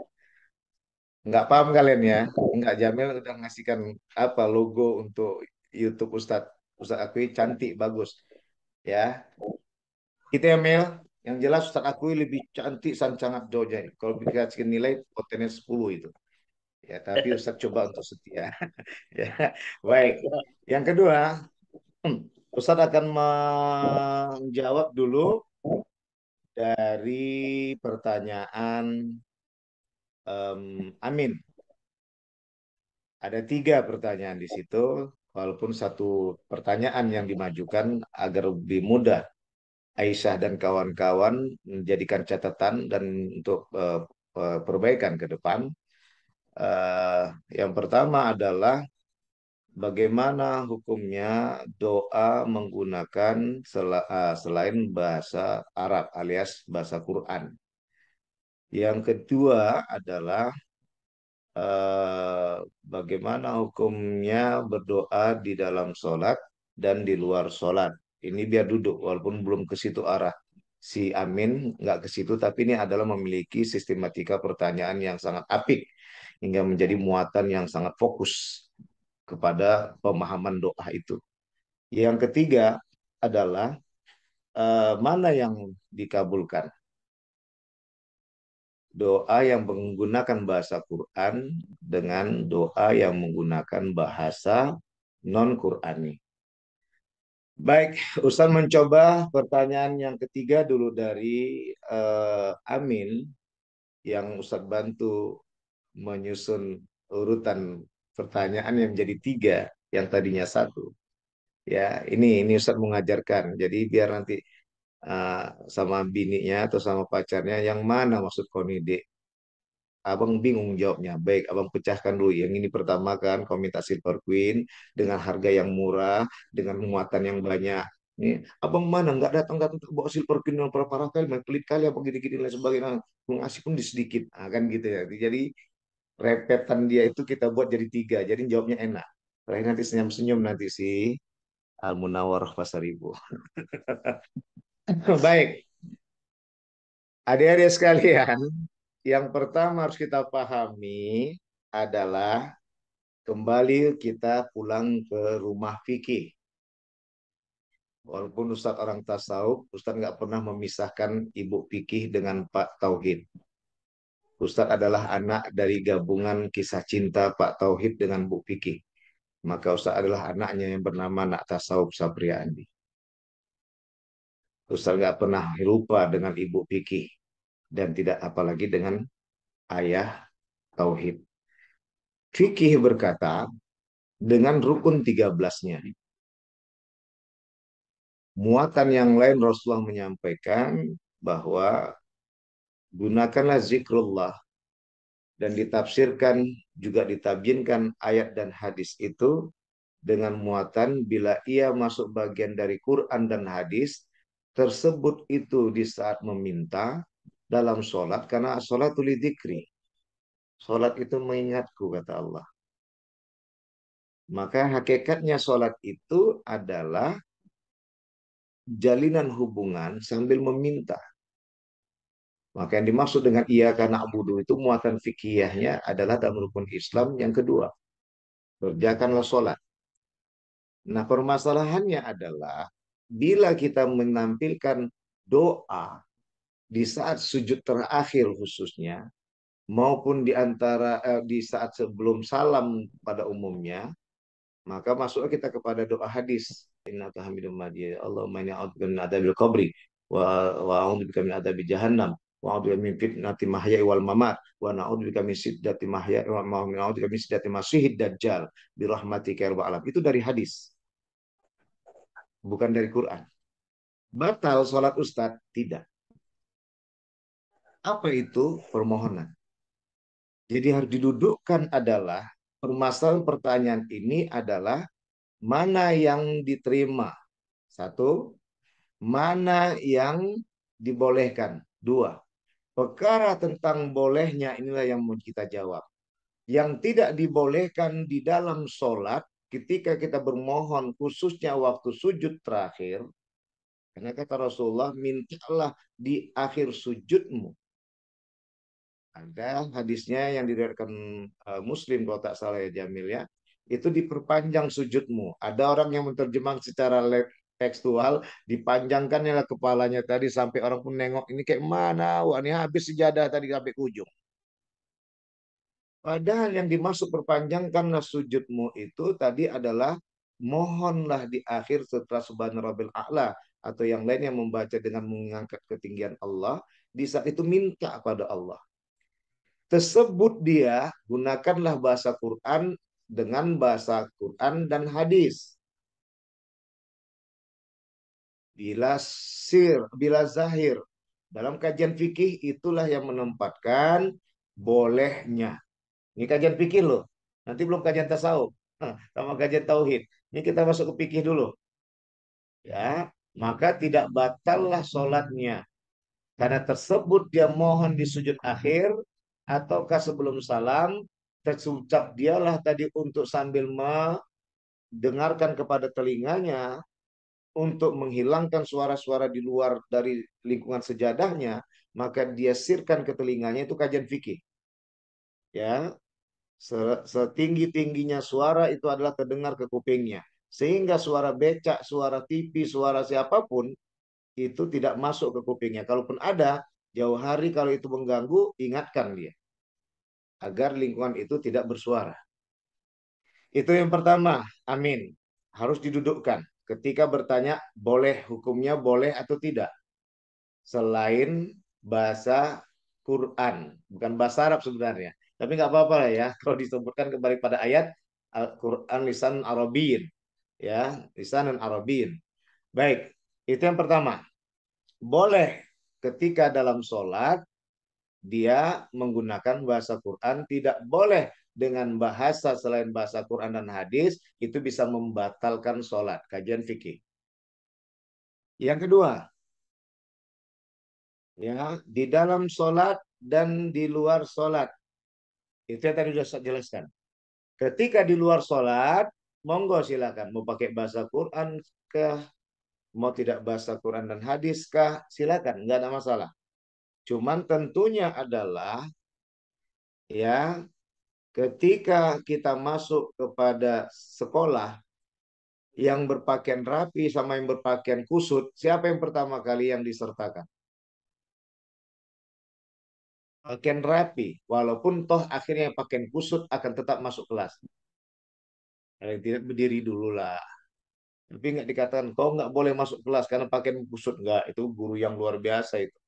Nggak paham kalian ya? Nggak, Jamil udah ngasihkan apa logo untuk YouTube Ustadz. Ustadz akui cantik, bagus. Ya, kita Jamil. Yang jelas Ustadz akui lebih cantik sangat jauh. Kalau dikasih nilai potensi 10 itu. Ya, tapi Ustadz coba untuk setia. Ya, baik. Yang kedua, Ustadz akan menjawab dulu dari pertanyaan Amin. Ada 3 pertanyaan di situ, walaupun satu pertanyaan yang dimajukan agar lebih mudah Aisyah dan kawan-kawan menjadikan catatan dan untuk perbaikan ke depan. Yang pertama adalah bagaimana hukumnya doa menggunakan selain bahasa Arab alias bahasa Quran. Yang kedua adalah bagaimana hukumnya berdoa di dalam sholat dan di luar sholat. Ini biar duduk, walaupun belum ke situ arah si Amin, nggak ke situ, tapi ini adalah memiliki sistematika pertanyaan yang sangat apik, hingga menjadi muatan yang sangat fokus kepada pemahaman doa itu. Yang ketiga adalah mana yang dikabulkan. Doa yang menggunakan bahasa Quran dengan doa yang menggunakan bahasa non-Qurani. Baik, Ustaz mencoba pertanyaan yang ketiga dulu dari Amin, yang Ustaz bantu menyusun urutan pertanyaan yang menjadi 3, yang tadinya 1. Ya, ini Ustadz mengajarkan. Jadi biar nanti sama bininya atau sama pacarnya yang mana maksud konide. Abang bingung jawabnya. Baik, abang pecahkan dulu. Yang ini pertama kan kau minta Silver Queen dengan harga yang murah, dengan muatan yang banyak. Ini abang mana nggak datang datang bawa Silver Queen yang parah kali, pelit kali apa gini-gini dan sebagainya. Mengasih pun di sedikit, kan gitu ya. Jadi repetan dia itu kita buat jadi 3. Jadi jawabnya enak. Terakhir nanti senyum-senyum nanti sih. Al Munawwarah Pasar Ibu. Baik, adik-adik sekalian, yang pertama harus kita pahami adalah kembali kita pulang ke rumah fikih. Walaupun Ustadz orang tasawuf, Ustadz nggak pernah memisahkan ibu fikih dengan Pak Tauhid. Ustadz adalah anak dari gabungan kisah cinta Pak Tauhid dengan Bu Fikih. Maka Ustadz adalah anaknya yang bernama Nak Tasawuf Sapria Andi. Ustadz nggak pernah lupa dengan ibu fikih dan tidak apalagi dengan ayah Tauhid. Fikih berkata dengan rukun 13-nya. Muatan yang lain Rasulullah menyampaikan bahwa gunakanlah zikrullah dan ditafsirkan juga ditabyinkan ayat dan hadis itu dengan muatan bila ia masuk bagian dari Quran dan hadis tersebut itu di saat meminta dalam sholat karena sholat dzikri. Sholat itu mengingatku kata Allah. Maka hakikatnya sholat itu adalah jalinan hubungan sambil meminta. Maka yang dimaksud dengan iya karena abudu itu muatan fikihnya adalah dalam rukun Islam yang kedua. Kerjakanlah sholat. Nah permasalahannya adalah bila kita menampilkan doa di saat sujud terakhir khususnya, maupun di saat sebelum salam pada umumnya, maka masuk kita kepada doa hadis. Innaka hamidum majid. Allahumma inni a'udzubika min adzabil qabri wa a'udzubika min adzabi jahannam wa a'udzubika min fitnati mahya'i wal mamat wa na'udzubika min siddati mahya'i wa na'udzubika min siddati masiihid dajjal bi rahmatika ya rabbal alamin. Itu dari hadis, bukan dari Quran. Batal sholat Ustadz? Tidak. Apa itu permohonan? Jadi harus didudukkan adalah permasalahan pertanyaan ini adalah mana yang diterima? Satu, mana yang dibolehkan? Dua, perkara tentang bolehnya inilah yang mau kita jawab. Yang tidak dibolehkan di dalam sholat ketika kita bermohon khususnya waktu sujud terakhir, karena kata Rasulullah, mintalah di akhir sujudmu. Ada hadisnya yang diriwayatkan Muslim kalau tak salah ya Jamil ya. Itu diperpanjang sujudmu. Ada orang yang menerjemah secara tekstual, dipanjangkannya kepalanya tadi sampai orang pun nengok ini kayak mana? Wah, ini habis sejadah tadi sampai ke ujung. Padahal yang dimaksud perpanjangkanlah sujudmu itu tadi adalah mohonlah di akhir setelah subhana rabbil a'la atau yang lain yang membaca dengan mengangkat ketinggian Allah, di saat itu minta pada Allah. Tersebut dia gunakanlah bahasa Quran dengan bahasa Quran dan hadis. Bila zahir. Dalam kajian fikih itulah yang menempatkan bolehnya. Ini kajian fikih loh. Nanti belum kajian tasawuf. Sama kajian tauhid. Ini kita masuk ke fikih dulu. Ya, maka tidak batallah sholatnya. Karena tersebut dia mohon di sujud akhir ataukah sebelum salam, terucap dialah tadi untuk sambil mendengarkan kepada telinganya untuk menghilangkan suara-suara di luar dari lingkungan sejadahnya, maka dia sirkan ke telinganya, itu kajian fikih. Ya, setinggi-tingginya suara itu adalah terdengar ke kupingnya. Sehingga suara becak, suara TV, suara siapapun itu tidak masuk ke kupingnya. Kalaupun ada, jauh hari kalau itu mengganggu, ingatkan dia. Agar lingkungan itu tidak bersuara. Itu yang pertama, amin. Harus didudukkan. Ketika bertanya, boleh hukumnya boleh atau tidak. Selain bahasa Quran. Bukan bahasa Arab sebenarnya. Tapi nggak apa-apa lah ya. Kalau disebutkan kembali pada ayat, Al-Quran lisan Arabiyin. Ya, lisanan Arabin. Baik, itu yang pertama. Boleh ketika dalam sholat dia menggunakan bahasa Quran, tidak boleh dengan bahasa selain bahasa Quran dan hadis, itu bisa membatalkan sholat. Kajian fikih. Yang kedua, ya, di dalam sholat dan di luar sholat. Itu yang tadi sudah saya jelaskan. Ketika di luar sholat, monggo silakan. Mau pakai bahasa Quran kah? Mau tidak bahasa Quran dan hadis kah? Silakan, nggak ada masalah. Cuman tentunya adalah ya ketika kita masuk kepada sekolah yang berpakaian rapi sama yang berpakaian kusut, siapa yang pertama kali yang disertakan? Pakaian rapi, walaupun toh akhirnya pakaian kusut akan tetap masuk kelas. Yang tidak berdiri dulu lah. Tapi nggak dikatakan kau nggak boleh masuk kelas karena pakaian kusut, nggak. Itu guru yang luar biasa itu.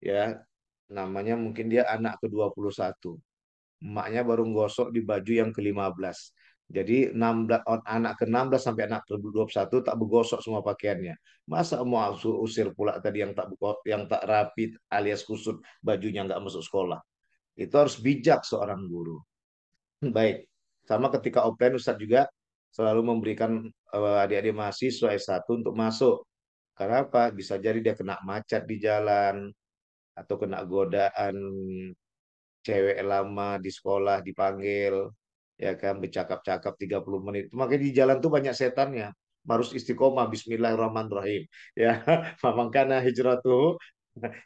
Ya, namanya mungkin dia anak ke-21. Emaknya baru gosok di baju yang ke-15. Jadi 16, anak ke-16 sampai anak ke-21 tak begosok semua pakaiannya. Masa mau usir pula tadi yang tak rapi alias kusut bajunya nggak masuk sekolah. Itu harus bijak seorang guru. Baik. Sama ketika offline Ustadz juga selalu memberikan adik-adik mahasiswa S1 untuk masuk. Karena apa? Bisa jadi dia kena macet di jalan atau kena godaan cewek lama di sekolah dipanggil, ya kan, bercakap-cakap 30 menit. Makanya di jalan tuh banyak setannya. Harus istiqomah, bismillahirrahmanirrahim. Ya, mamangkana hijratuh,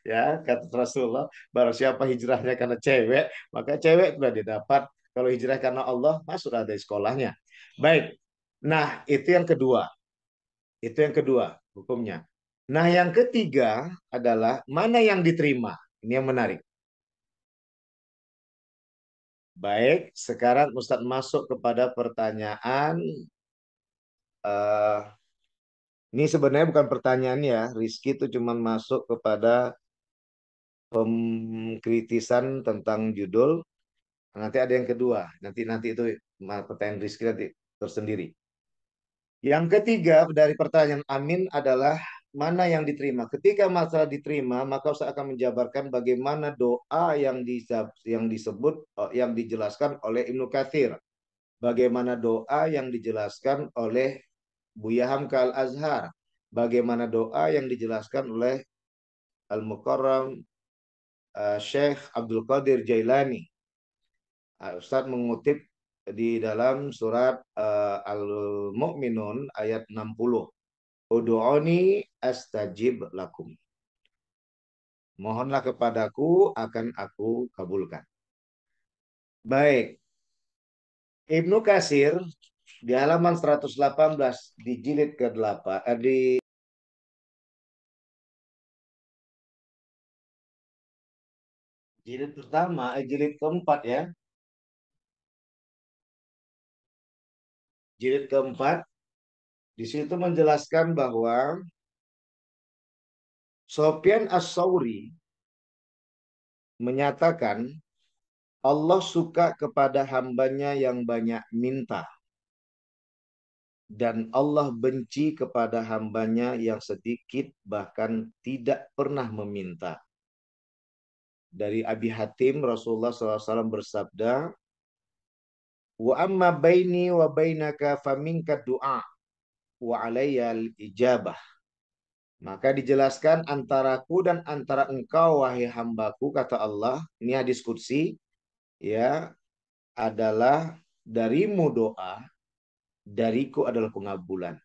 ya kata Rasulullah, barang siapa hijrahnya karena cewek, maka cewek sudah didapat. Kalau hijrah karena Allah, masuklah dari sekolahnya. Baik. Nah, itu yang kedua. Itu yang kedua hukumnya. Nah, yang ketiga adalah mana yang diterima. Ini yang menarik. Baik, sekarang Ustadz masuk kepada pertanyaan. eh ini sebenarnya bukan pertanyaan ya. Rizky itu cuma masuk kepada pengkritisan tentang judul. Nanti ada yang kedua. Nanti itu pertanyaan Rizky nanti tersendiri. Yang ketiga dari pertanyaan Amin adalah mana yang diterima. Ketika masalah diterima, maka Ustaz akan menjabarkan bagaimana doa yang disebut, yang dijelaskan oleh Ibnu Katsir. Bagaimana doa yang dijelaskan oleh Buya Hamka Al-Azhar. Bagaimana doa yang dijelaskan oleh Al-Mukarram Syekh Abdul Qadir Jailani. Ustaz mengutip di dalam surat Al-Mu'minun ayat 60. Udu'uni astajib lakum. Mohonlah kepadaku, akan aku kabulkan. Baik. Ibnu Katsir di halaman 118 di jilid ke-8 di jilid pertama, jilid keempat ya. Jilid keempat di situ menjelaskan bahwa Sufyan As-Tsauri menyatakan Allah suka kepada hambanya yang banyak minta. Dan Allah benci kepada hambanya yang sedikit bahkan tidak pernah meminta. Dari Abi Hatim Rasulullah SAW bersabda, wa amma baini wa bainaka faminka du'a wa alayya al-ijabah. Maka dijelaskan antaraku dan antara engkau wahai hambaku, kata Allah, ini hadis qudsi, ya, adalah darimu doa, dariku adalah pengabulan.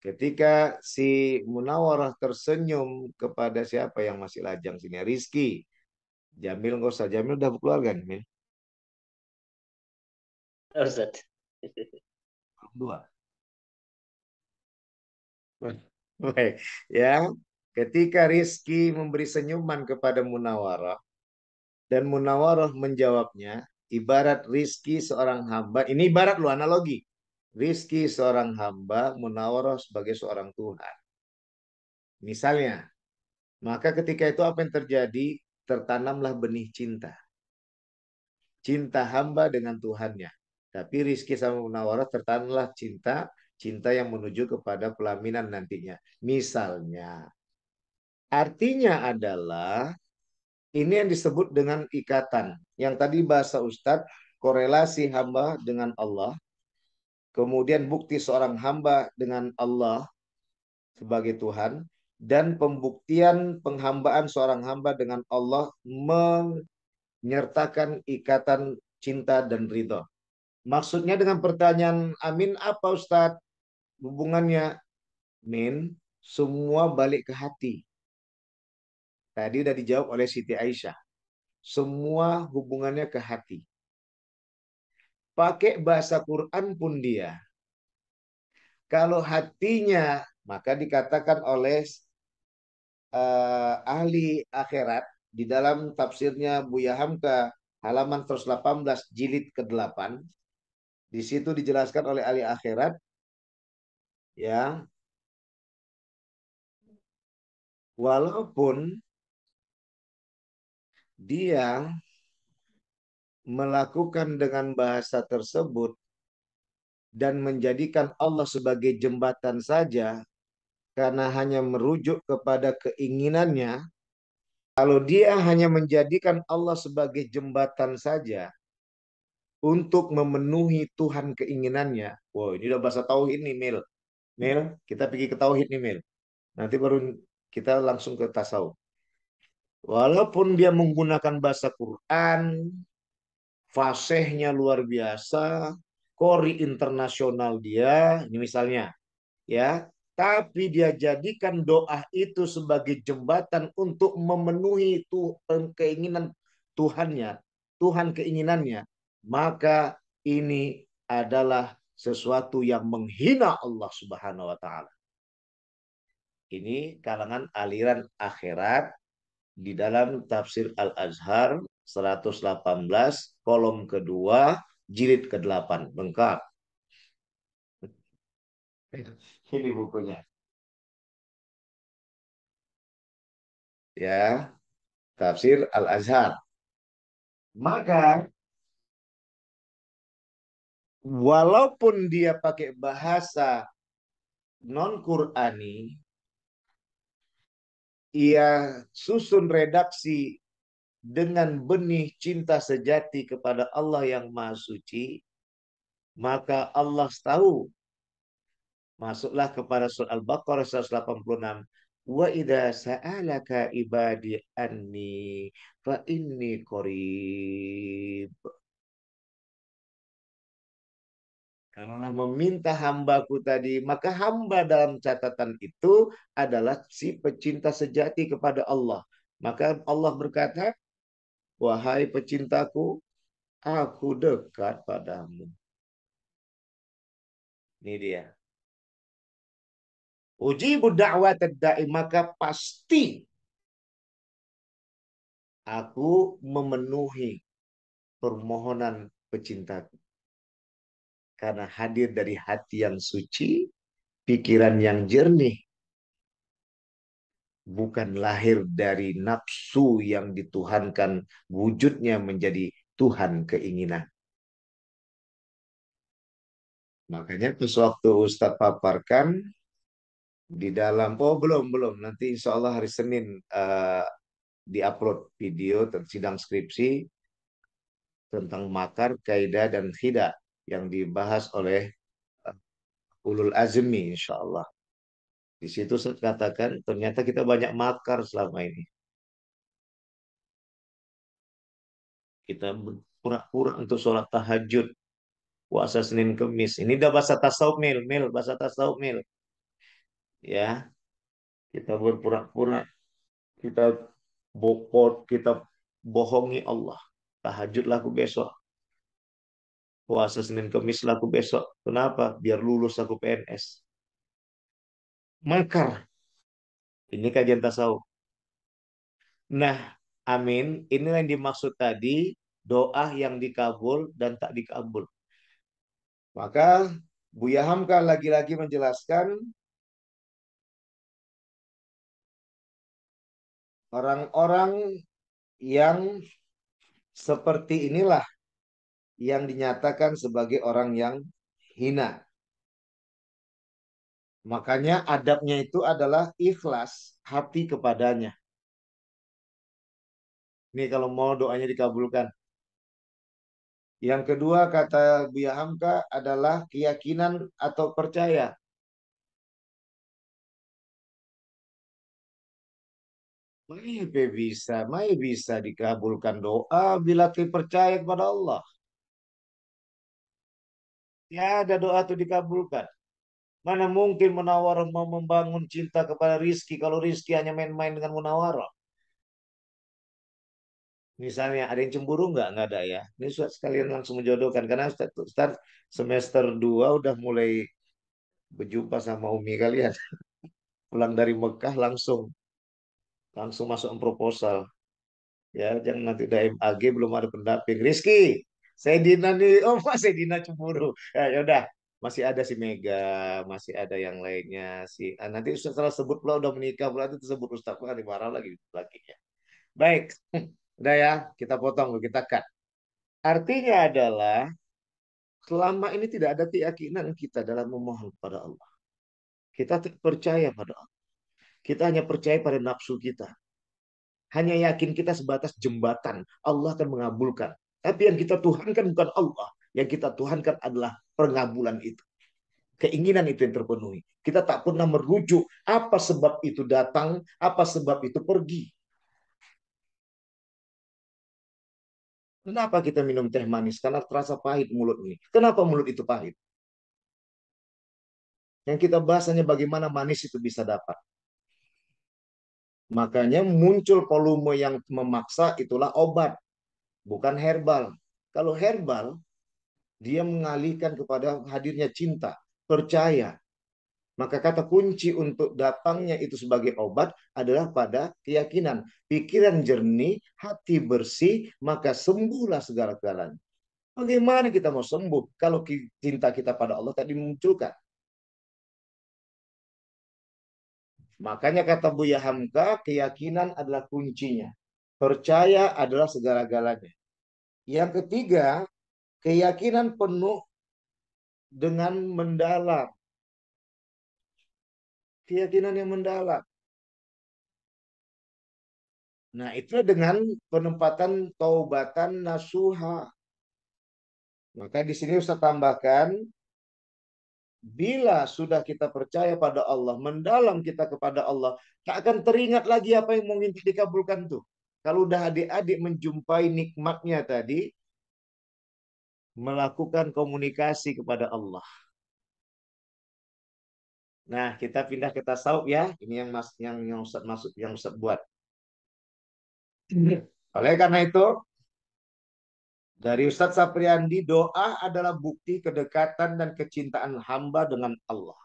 Ketika si Munawarah tersenyum kepada siapa yang masih lajang sini? Rizky. Jamil nggak usah. Jamil udah berkeluarga nih. Ustaz. Dua. Baik. Ya. Ketika Rizky memberi senyuman kepada Munawarah dan Munawarah menjawabnya, ibarat Rizky seorang hamba. Ini ibarat lu analogi. Rizky seorang hamba, Munawarah sebagai seorang Tuhan. Misalnya, maka ketika itu apa yang terjadi? Tertanamlah benih cinta. Cinta hamba dengan Tuhannya. Tapi Rizky sama Munawarah tertanamlah cinta, cinta yang menuju kepada pelaminan nantinya. Misalnya, artinya adalah ini yang disebut dengan ikatan. Yang tadi bahasa Ustadz, korelasi hamba dengan Allah, kemudian bukti seorang hamba dengan Allah sebagai Tuhan, dan pembuktian penghambaan seorang hamba dengan Allah menyertakan ikatan cinta dan ridho. Maksudnya dengan pertanyaan Amin apa Ustadz? Hubungannya Min, semua balik ke hati. Tadi udah dijawab oleh Siti Aisyah. Semua hubungannya ke hati. Pakai bahasa Quran pun dia. Kalau hatinya, maka dikatakan oleh ahli akhirat di dalam tafsirnya Buya Hamka halaman 118 jilid ke-8. Di situ dijelaskan oleh ahli akhirat ya, walaupun dia melakukan dengan bahasa tersebut dan menjadikan Allah sebagai jembatan saja karena hanya merujuk kepada keinginannya, kalau dia hanya menjadikan Allah sebagai jembatan saja untuk memenuhi Tuhan keinginannya. Wow, ini udah bahasa tauhid nih, Mil. Mil, kita pergi ke tauhid nih, Mil. Nanti baru kita langsung ke tasawuf. Walaupun dia menggunakan bahasa Quran, fasihnya luar biasa, kori internasional dia, ini misalnya, ya, tapi dia jadikan doa itu sebagai jembatan untuk memenuhi keinginan Tuhannya, Tuhan keinginannya, maka ini adalah sesuatu yang menghina Allah Subhanahu wa taala. Ini kalangan aliran akhirat di dalam tafsir Al-Azhar 118 kolom kedua jilid ke-8 lengkap. Ini bukunya. Ya, tafsir Al-Azhar. Maka walaupun dia pakai bahasa non-Qurani, ia susun redaksi dengan benih cinta sejati kepada Allah yang Maha Suci, maka Allah tahu. Masuklah kepada surah Al-Baqarah 186. Wa idza sa'alaka ibadi anni fa inni qarib. Karena meminta hambaku tadi, maka hamba dalam catatan itu adalah si pecinta sejati kepada Allah. Maka Allah berkata, wahai pecintaku, aku dekat padamu. Ini dia. Ujibu da'wat da'i, maka pasti aku memenuhi permohonan pecintaku. Karena hadir dari hati yang suci, pikiran yang jernih, bukan lahir dari nafsu yang dituhankan wujudnya menjadi Tuhan keinginan. Makanya sewaktu Ustadz paparkan di dalam, belum, nanti insya Allah hari Senin diupload video tentang sidang skripsi tentang makar, kaidah, dan khidah yang dibahas oleh ulul azmi insya Allah. Di situ saya katakan ternyata kita banyak makar selama ini. Kita pura-pura untuk sholat tahajud, puasa Senin Kemis. Ini udah bahasa tasawuf mil, bahasa tasawuf mil. Ya, kita berpura-pura, kita kita bohongi Allah. Tahajud laku besok. Puasa Senin Kemis laku besok. Kenapa? Biar lulus aku PNS. Makar. Ini kajian tasawuf. Nah, amin. Inilah yang dimaksud tadi doa yang dikabul dan tak dikabul. Maka Buya Hamka lagi-lagi menjelaskan orang-orang yang seperti inilah yang dinyatakan sebagai orang yang hina. Makanya adabnya itu adalah ikhlas hati kepadanya. Ini kalau mau doanya dikabulkan. Yang kedua kata Buya Hamka adalah keyakinan atau percaya. Mai bisa dikabulkan doa bila kita percaya kepada Allah. Ya ada doa itu dikabulkan. Mana mungkin Munawarah mau membangun cinta kepada Rizki kalau Rizki hanya main-main dengan Munawarah. Misalnya ada yang cemburu nggak ada ya. Ini Ustaz sekalian langsung menjodohkan karena Ustaz semester 2 udah mulai berjumpa sama Umi kalian. Pulang dari Mekah langsung masuk proposal. Ya, jangan nanti udah MAG belum ada pendamping. Rizky, saya Dina nih. Oh, Mas saya Dina cemburu. Ya udah, masih ada si Mega, masih ada yang lainnya si. Nanti setelah sebut pula udah menikah pula itu tersebut Ustaz pula marah lagi lakinya. Baik, udah ya, kita potong dulu, kita cut. Artinya adalah selama ini tidak ada keyakinan kita dalam memohon kepada Allah. Kita tidak percaya pada Allah. Kita hanya percaya pada nafsu kita. Hanya yakin kita sebatas jembatan. Allah akan mengabulkan. Tapi yang kita tuhankan bukan Allah. Yang kita tuhankan adalah pengabulan itu. Keinginan itu yang terpenuhi. Kita tak pernah merujuk apa sebab itu datang, apa sebab itu pergi. Kenapa kita minum teh manis? Karena terasa pahit mulut ini. Kenapa mulut itu pahit? Yang kita bahas hanya bagaimana manis itu bisa dapat. Makanya muncul volume yang memaksa itulah obat, bukan herbal. Kalau herbal, dia mengalihkan kepada hadirnya cinta, percaya. Maka kata kunci untuk datangnya itu sebagai obat adalah pada keyakinan. Pikiran jernih, hati bersih, maka sembuhlah segala-galanya. Bagaimana kita mau sembuh kalau cinta kita pada Allah tadi dimunculkan? Makanya kata Buya Hamka, keyakinan adalah kuncinya. Percaya adalah segala-galanya. Yang ketiga, keyakinan penuh dengan mendalam. Keyakinan yang mendalam. Nah, itu dengan penempatan taubatan nasuha. Maka di sini Ustaz tambahkan, bila sudah kita percaya pada Allah, mendalam kita kepada Allah, tak akan teringat lagi apa yang mungkin dikabulkan tuh. Kalau udah adik-adik menjumpai nikmatnya tadi, melakukan komunikasi kepada Allah. Nah, kita pindah ke tasawuf ya. Ini yang Ustaz masuk, yang Ustaz buat. Oleh karena itu, dari Ustadz Sapriandi, doa adalah bukti kedekatan dan kecintaan hamba dengan Allah.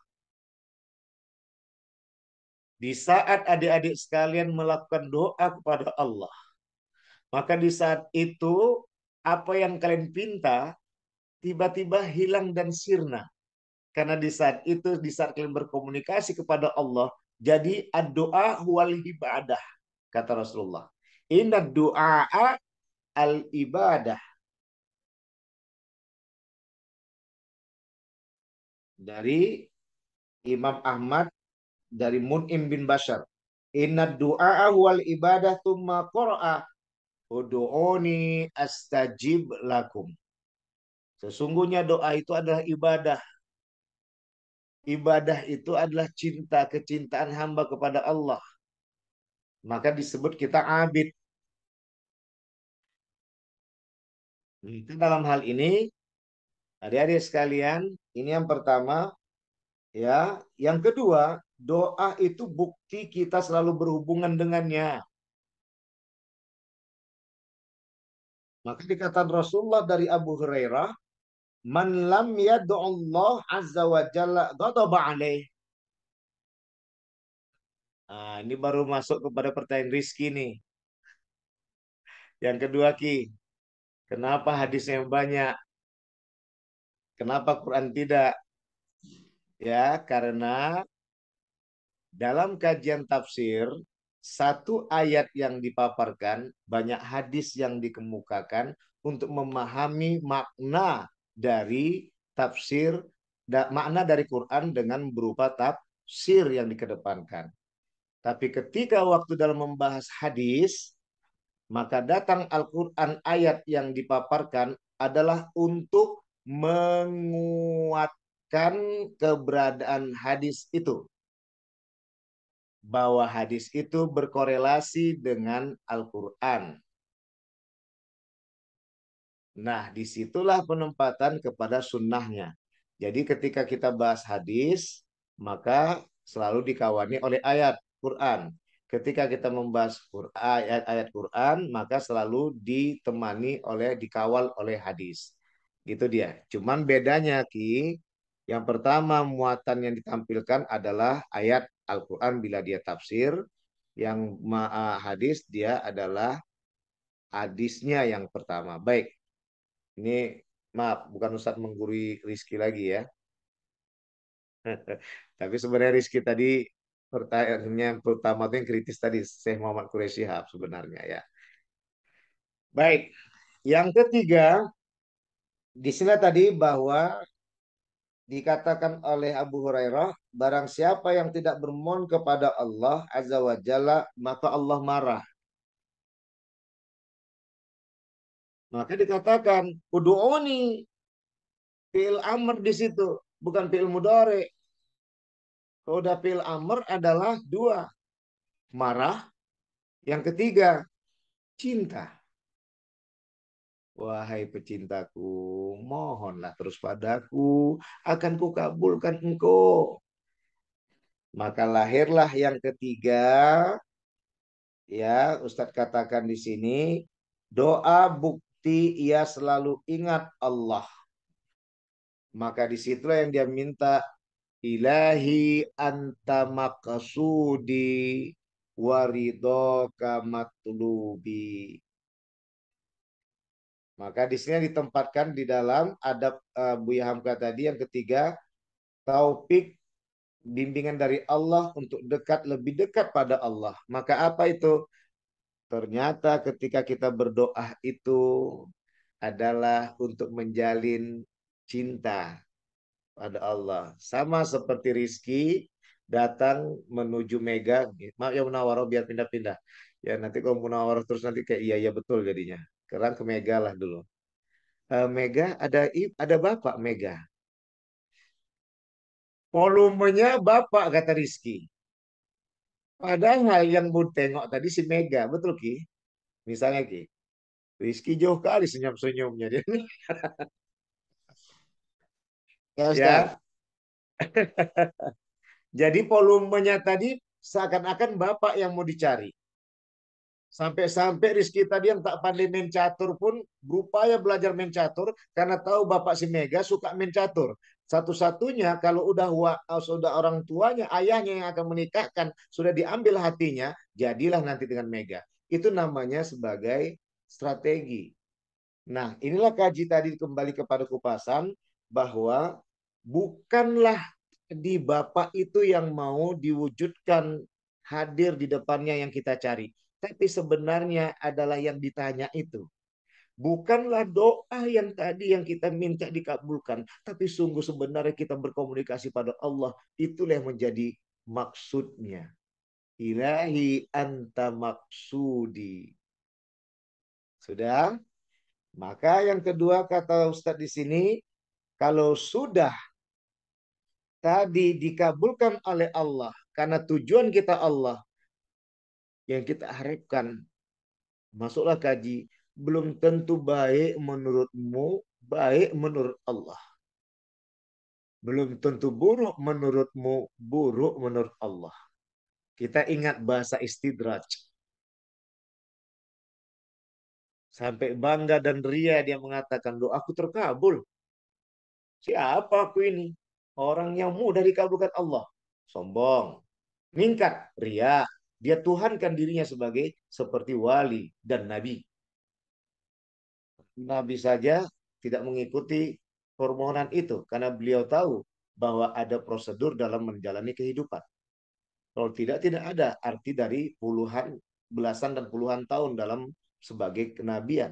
Di saat adik-adik sekalian melakukan doa kepada Allah, maka di saat itu apa yang kalian pinta tiba-tiba hilang dan sirna. Karena di saat itu, di saat kalian berkomunikasi kepada Allah, jadi ad-doa wal ibadah, kata Rasulullah. Inna doa al-ibadah. Dari Imam Ahmad, dari Mun'im bin Bashar. Inna du'a wal ibadah tumma qara'a ud'uni astajib lakum. Sesungguhnya doa itu adalah ibadah. Ibadah itu adalah cinta, kecintaan hamba kepada Allah. Maka disebut kita abid. Itu dalam hal ini, adik-adik sekalian, ini yang pertama. Ya, yang kedua, doa itu bukti kita selalu berhubungan dengannya. Maka dikatakan Rasulullah dari Abu Hurairah, man lam yad'u Allah azza wa jalla ghadaba alaih. Nah, ini baru masuk kepada pertanyaan Rizky nih. Yang kedua Ki, kenapa hadisnya yang banyak? Kenapa Quran tidak? Ya, karena dalam kajian tafsir, satu ayat yang dipaparkan, banyak hadis yang dikemukakan untuk memahami makna dari tafsir, makna dari Quran dengan berupa tafsir yang dikedepankan. Tapi ketika waktu dalam membahas hadis, maka datang Al-Quran ayat yang dipaparkan adalah untuk menguatkan keberadaan hadis itu. Bahwa hadis itu berkorelasi dengan Al-Quran. Nah, disitulah penempatan kepada sunnahnya. Jadi ketika kita bahas hadis, maka selalu dikawani oleh ayat Quran. Ketika kita membahas ayat-ayat Quran, maka selalu dikawal oleh hadis. Gitu dia. Cuman bedanya, Ki, yang pertama muatan yang ditampilkan adalah ayat Al-Quran bila dia tafsir. Yang hadis dia adalah hadisnya yang pertama. Baik. Ini maaf, bukan Ustadz menggurui Rizky lagi ya. Tapi sebenarnya Rizky tadi pertanyaannya yang pertama itu yang kritis tadi, Syekh Muhammad Quraisy Shihab sebenarnya ya. Baik, yang ketiga di sini tadi bahwa dikatakan oleh Abu Hurairah, barang siapa yang tidak bermohon kepada Allah Azza wa Jalla, maka Allah marah. Maka dikatakan, ud'uni, fi'il amr di situ, bukan fi'il mudhari. Kalau udah fi'il amr adalah dua, marah, yang ketiga cinta. Wahai pecintaku, mohonlah terus padaku, akan kukabulkan engkau. Maka lahirlah yang ketiga, ya Ustadz katakan di sini, doa bukti ia selalu ingat Allah. Maka disitulah yang dia minta, ilahi anta maqsudi waridhoka matlubi. Maka di sini ditempatkan di dalam adab Buya Hamka tadi yang ketiga, taufik bimbingan dari Allah untuk lebih dekat pada Allah. Maka apa itu? Ternyata ketika kita berdoa itu adalah untuk menjalin cinta pada Allah. Sama seperti Rizky datang menuju Mega. Maaf ya Munawaroh, biar pindah-pindah. Ya nanti kalau Munawaroh terus nanti kayak iya betul jadinya. Sekarang ke Mega lah dulu. Mega ada Bapak Mega. Volumenya Bapak kata Rizky. Padahal yang mau tengok tadi si Mega, betul Ki? Misalnya Ki, Rizky jauh kali senyum-senyumnya dia. Ya Ustaz. Ya. Jadi volumenya tadi seakan-akan Bapak yang mau dicari. Sampai-sampai Rizky tadi yang tak pandai main catur pun berupaya belajar main catur karena tahu Bapak si Mega suka main catur. Satu-satunya kalau sudah orang tuanya, ayahnya yang akan menikahkan, sudah diambil hatinya, jadilah nanti dengan Mega. Itu namanya sebagai strategi. Nah, inilah kaji tadi kembali kepada kupasan bahwa bukanlah di Bapak itu yang mau diwujudkan hadir di depannya yang kita cari. Tapi sebenarnya adalah yang ditanya itu. Bukanlah doa yang tadi yang kita minta dikabulkan. Tapi sungguh sebenarnya kita berkomunikasi pada Allah. Itulah yang menjadi maksudnya. Ilahi anta maksudi. Sudah? Maka yang kedua kata Ustadz di sini. Kalau sudah tadi dikabulkan oleh Allah. Karena tujuan kita Allah. Yang kita harapkan, masuklah kaji, belum tentu baik menurutmu, baik menurut Allah. Belum tentu buruk menurutmu, buruk menurut Allah. Kita ingat bahasa istidraj. Sampai bangga dan ria dia mengatakan, doaku terkabul. Siapa aku ini? Orang yang mudah dikabulkan Allah. Sombong. Mingkat, ria. Dia tuhankan dirinya sebagai seperti wali dan nabi. Nabi saja tidak mengikuti permohonan itu karena beliau tahu bahwa ada prosedur dalam menjalani kehidupan. Kalau tidak ada arti dari belasan dan puluhan tahun dalam sebagai kenabian.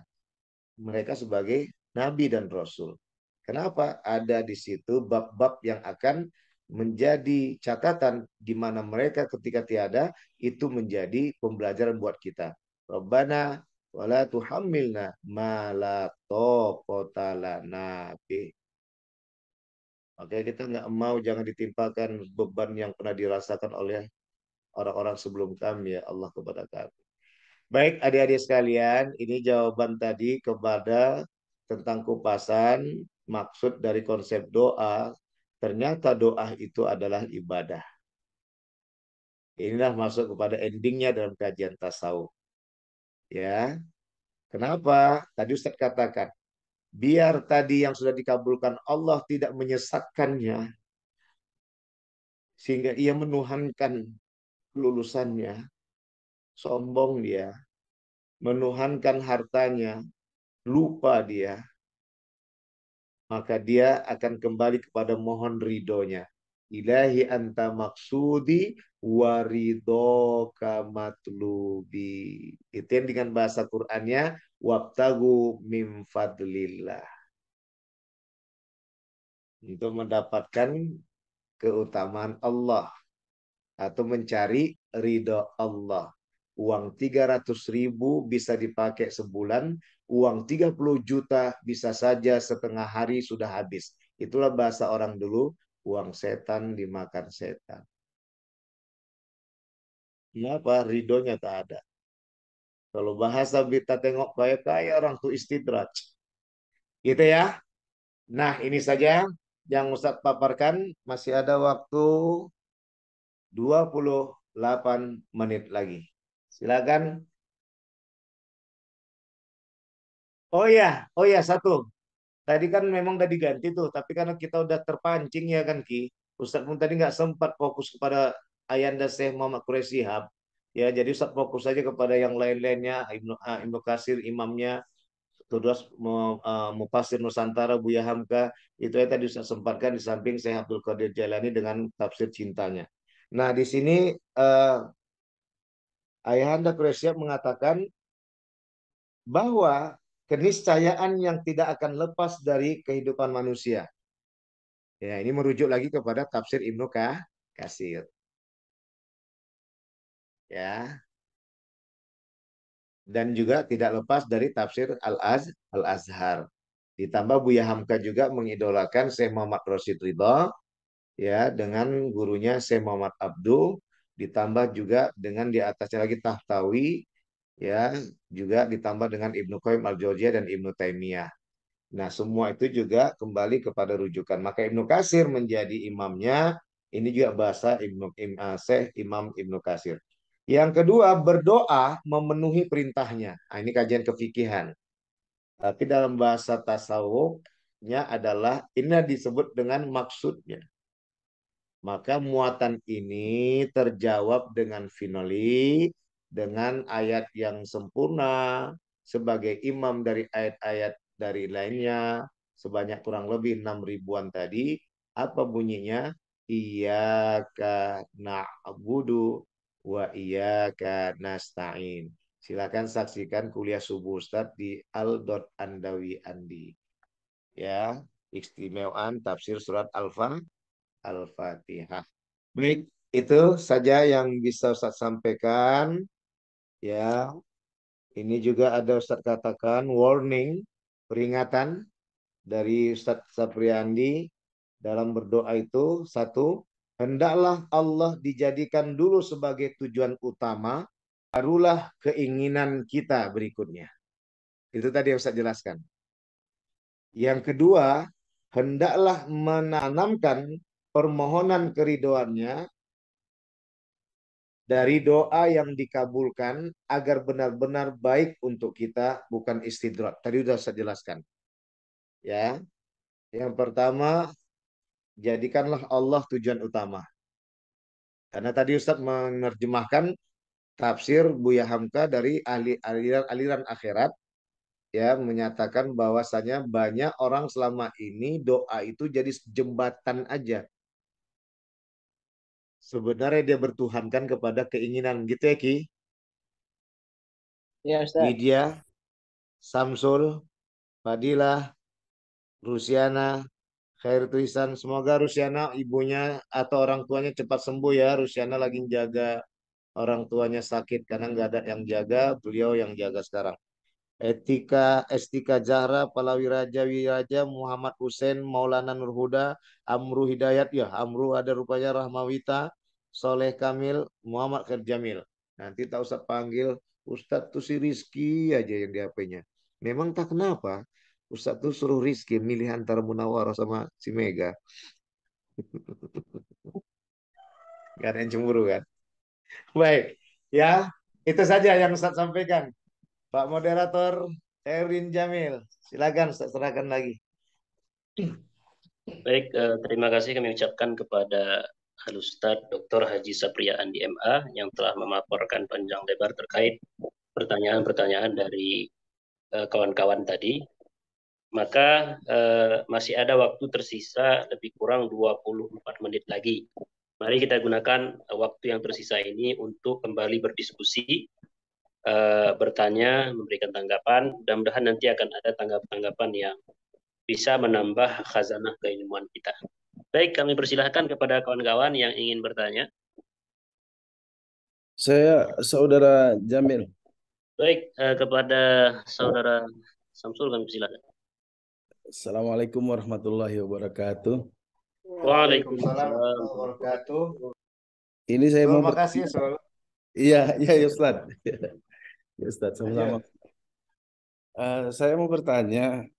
mereka sebagai nabi dan rasul. Kenapa? Ada di situ bab-bab yang akan menjadi catatan di mana mereka ketika tiada itu menjadi pembelajaran buat kita. Rabbana wala tuhammilna ma la taqata lana bih. Oke, kita nggak mau jangan ditimpakan beban yang pernah dirasakan oleh orang-orang sebelum kami ya Allah kepada kami. Baik adik-adik sekalian, ini jawaban tadi kepada tentang kupasan maksud dari konsep doa. Ternyata doa itu adalah ibadah. Inilah masuk kepada endingnya dalam kajian tasawuf. Ya, kenapa? Tadi Ustaz katakan, biar tadi yang sudah dikabulkan Allah tidak menyesatkannya, sehingga ia menuhankan kelulusannya, sombong dia, menuhankan hartanya, lupa dia, maka dia akan kembali kepada mohon ridhonya. Ilahi anta maksudi waridoka matlubi. Itu yang dengan bahasa Qur'annya wabtagu min fadlillah. Untuk mendapatkan keutamaan Allah atau mencari ridho Allah. Uang 300.000 bisa dipakai sebulan, uang 30 juta bisa saja setengah hari sudah habis. Itulah bahasa orang dulu, uang setan dimakan setan. Kenapa? Ridhonya tak ada. Kalau bahasa kita tengok kaya-kaya orang tuh istidraj. Gitu ya. Nah ini saja yang Ustadz paparkan. Masih ada waktu 28 menit lagi. Silakan. Oh ya satu. Tadi kan memang udah diganti tuh, tapi karena kita udah terpancing ya kan Ki. Ustadz pun tadi nggak sempat fokus kepada Ayanda Syekh Muhammad Quraisy Shihab. Ya, jadi Ustadz fokus saja kepada yang lain-lainnya, Ibnu Katsir imamnya, terus Mufassir Nusantara Buya Hamka, itu ya tadi Ustadz sempatkan di samping Syekh Abdul Qadir Jailani dengan tafsir cintanya. Nah, di sini Ayahanda Quraisy Shihab mengatakan bahwa keniscayaan yang tidak akan lepas dari kehidupan manusia. Ya, ini merujuk lagi kepada tafsir Ibnu Katsir. Ya. Dan juga tidak lepas dari tafsir Al-Azhar. Ditambah Buya Hamka juga mengidolakan Syekh Muhammad Rashid Ridha ya dengan gurunya Syekh Muhammad Abdul, ditambah juga dengan di atasnya lagi Tahtawi ya, juga ditambah dengan Ibnu Qayyim Al-Jauziyah dan Ibnu Taimiyah. Nah, semua itu juga kembali kepada rujukan. Maka Ibnu Katsir menjadi imamnya. Ini juga bahasa Syekh Imam Ibnu Katsir. Yang kedua, berdoa memenuhi perintahnya. Nah, ini kajian kefikihan. Tapi dalam bahasa tasawufnya adalah ini disebut dengan maksudnya. Maka muatan ini terjawab dengan finali, dengan ayat yang sempurna, sebagai imam dari ayat-ayat dari lainnya, sebanyak kurang lebih 6 ribuan tadi. Apa bunyinya? Iyyaka na'budu wa iyyaka nasta'in. Silakan saksikan kuliah subuh Ustaz di al.andawi andi. Ya, istimewaan tafsir surat Al-Fatihah. Baik, itu saja yang bisa Ustaz sampaikan. Ya, ini juga ada Ustaz katakan warning, peringatan dari Ustaz Sapriandi dalam berdoa itu. Satu, hendaklah Allah dijadikan dulu sebagai tujuan utama, barulah keinginan kita berikutnya. Itu tadi yang Ustaz jelaskan. Yang kedua, hendaklah menanamkan permohonan keridoannya dari doa yang dikabulkan agar benar-benar baik untuk kita, bukan istidrak. Tadi sudah saya jelaskan. Ya, yang pertama, jadikanlah Allah tujuan utama. Karena tadi Ustadz menerjemahkan tafsir Buya Hamka dari aliran akhirat, ya, menyatakan bahwasanya banyak orang selama ini doa itu jadi jembatan aja. Sebenarnya dia bertuhankan kepada keinginan, gitu ya Ki? Ya Ustaz. Widya, Samsul, Fadilah, Rusiana, Khair Tulisan. Semoga Rusiana ibunya atau orang tuanya cepat sembuh ya. Rusiana lagi jaga orang tuanya sakit karena nggak ada yang jaga, beliau yang jaga sekarang. Estika Zahra, Palawi Raja Wiraja, Muhammad Hussein, Maulana Nurhuda, Amru Hidayat, ya Amru ada rupanya, Rahmawita, Soleh Kamil, Muhammad Khair Jamil. Nanti tak usah panggil Ustadz tuh si Rizky aja yang di HP-nya. Memang tak kenapa Ustadz tuh suruh Rizky milih antara Munawarah sama si Mega. Gak ada yang cemburu kan? Baik, ya itu saja yang Ustadz sampaikan. Pak Moderator Erin Jamil, silakan Ustaz serahkan lagi. Baik, terima kasih kami ucapkan kepada Al-Ustadz Dr. Haji Sapria Andi MA yang telah memaparkan panjang lebar terkait pertanyaan-pertanyaan dari kawan-kawan tadi. Maka masih ada waktu tersisa lebih kurang 24 menit lagi. Mari kita gunakan waktu yang tersisa ini untuk kembali berdiskusi, bertanya, memberikan tanggapan. Mudah-mudahan nanti akan ada tanggapan-tanggapan yang bisa menambah khazanah keilmuan kita. Baik, kami persilahkan kepada kawan-kawan yang ingin bertanya. Saya Saudara Jamil. Baik, kepada Saudara Samsul kami persilahkan. Assalamualaikum warahmatullahi wabarakatuh. Waalaikumsalam warahmatullahi wabarakatuh. Ini saya mau Terima kasih Sol. Iya, ya Ustaz. Ya Ustaz, sama-sama. Saya mau bertanya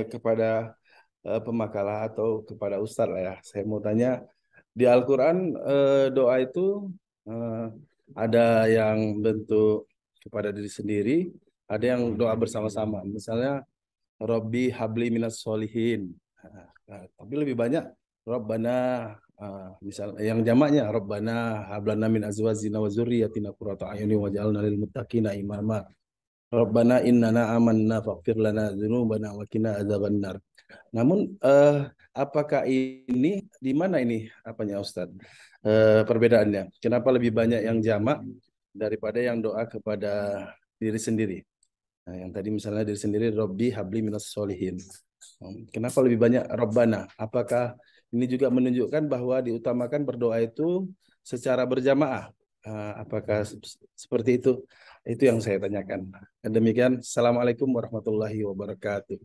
kepada pemakalah atau kepada Ustaz lah ya. Saya mau tanya, di Al-Quran doa itu ada yang bentuk kepada diri sendiri, ada yang doa bersama-sama. Misalnya, Robbi habli minas solihin. Tapi lebih banyak Rabbana, misalnya yang jamaknya Rabbana hablana min azwajina wa dzurriyyatina qurrata a'yunin waj'alna lil muttaqina imama. Rabbana innana amanna faghfir lana dzunubana wa qina adzabannar. Namun apakah ini di mana ini apanya Ustaz? Perbedaannya. Kenapa lebih banyak yang jamak daripada yang doa kepada diri sendiri? Nah, yang tadi misalnya diri sendiri Robbi habli minas solihin. Kenapa lebih banyak Rabbana? Apakah ini juga menunjukkan bahwa diutamakan berdoa itu secara berjamaah? Apakah seperti itu? Itu yang saya tanyakan. Demikian, Assalamualaikum warahmatullahi wabarakatuh.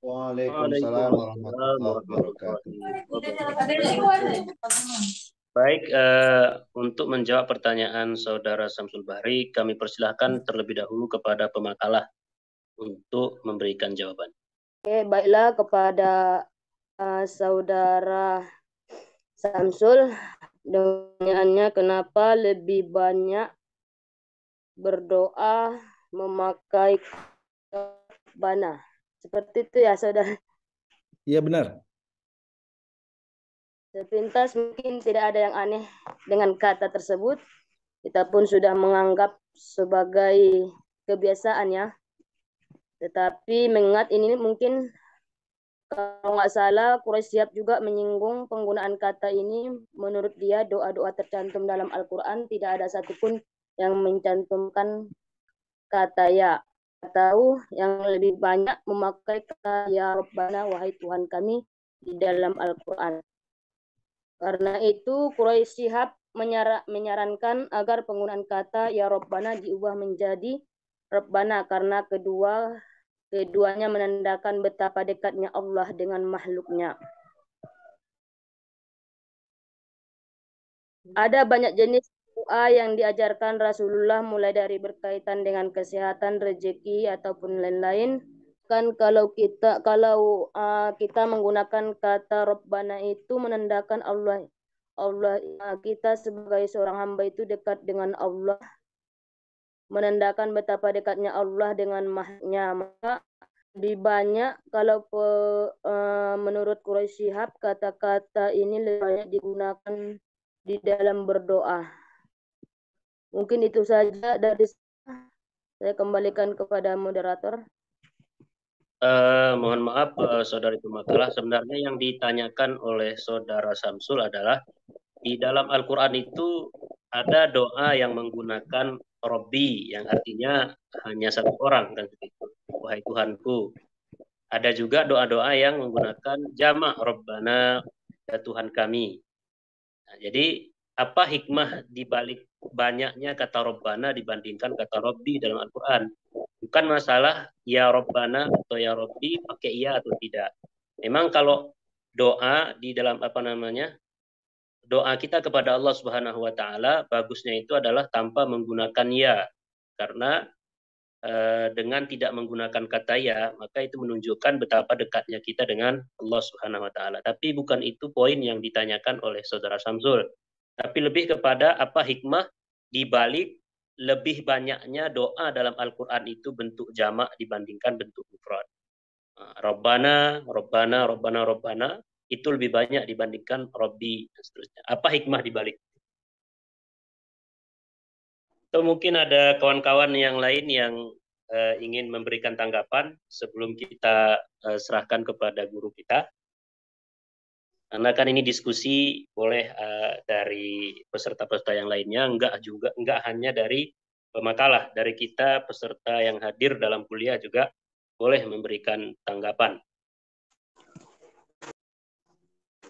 Waalaikumsalam warahmatullahi wabarakatuh. Baik, untuk menjawab pertanyaan Saudara Samsul Bahri, kami persilahkan terlebih dahulu kepada pemakalah untuk memberikan jawaban. Oke, baiklah kepada Saudara Samsul, pertanyaannya kenapa lebih banyak berdoa memakai Rabbana? Seperti itu ya, Saudara? Iya, benar. Sepintas mungkin tidak ada yang aneh dengan kata tersebut. Kita pun sudah menganggap sebagai kebiasaan ya. Tetapi mengingat ini mungkin kalau nggak salah Quraisy Shihab juga menyinggung penggunaan kata ini. Menurut dia doa-doa tercantum dalam Al-Quran tidak ada satupun yang mencantumkan kata ya. Atau yang lebih banyak memakai kata ya Rabbana, wahai Tuhan kami di dalam Al-Quran. Karena itu Quraisy Shihab menyarankan agar penggunaan kata ya Rabbana diubah menjadi Rabbana karena keduanya menandakan betapa dekatnya Allah dengan makhluknya. Ada banyak jenis doa yang diajarkan Rasulullah mulai dari berkaitan dengan kesehatan, rezeki ataupun lain-lain. Kan kalau kita menggunakan kata Rabbana itu menandakan Allah kita sebagai seorang hamba itu dekat dengan Allah, menandakan betapa dekatnya Allah dengan makhluknya. Maka lebih banyak kalau menurut Quraisy Shihab kata-kata ini lebih banyak digunakan di dalam berdoa. Mungkin itu saja dari saya, kembalikan kepada moderator. Mohon maaf saudari pemakalah, sebenarnya yang ditanyakan oleh saudara Samsul adalah di dalam Al-Quran itu ada doa yang menggunakan Robbi yang artinya hanya satu orang kan begitu, wahai Tuhanku. Ada juga doa-doa yang menggunakan jamak Rabbana, ya Tuhan kami. Nah, jadi apa hikmah di balik banyaknya kata Rabbana dibandingkan kata Rabbi dalam Al-Quran? Bukan masalah ya Rabbana atau ya Rabbi pakai iya atau tidak. Memang kalau doa di dalam doa kita kepada Allah Subhanahu wa taala bagusnya itu adalah tanpa menggunakan ya. Karena dengan tidak menggunakan kata ya, maka itu menunjukkan betapa dekatnya kita dengan Allah Subhanahu wa taala. Tapi bukan itu poin yang ditanyakan oleh Saudara Samsul. Tapi lebih kepada apa hikmah di balik lebih banyaknya doa dalam Al-Qur'an itu bentuk jamak dibandingkan bentuk mufrad. Rabbana, Rabbana, Rabbana, Rabbana itu lebih banyak dibandingkan Rabbi dan seterusnya. Apa hikmah di balik? Atau mungkin ada kawan-kawan yang lain yang ingin memberikan tanggapan sebelum kita serahkan kepada guru kita. Karena kan ini diskusi boleh dari peserta-peserta yang lainnya, enggak hanya dari pemakalah, dari kita peserta yang hadir dalam kuliah juga boleh memberikan tanggapan.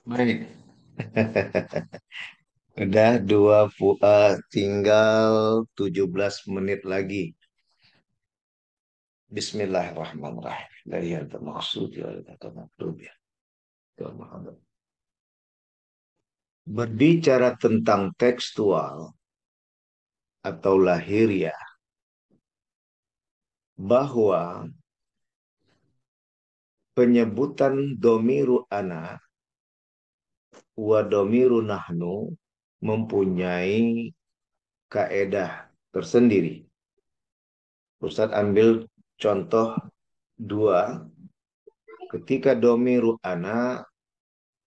Baik. Udah tinggal 17 menit lagi. Bismillahirrahmanirrahim. La ilaha illallah. Berbicara tentang tekstual atau lahiriah, bahwa penyebutan domiru ana wa domiru nahnu mempunyai kaedah tersendiri. Ustadz ambil contoh dua. Ketika domiru ana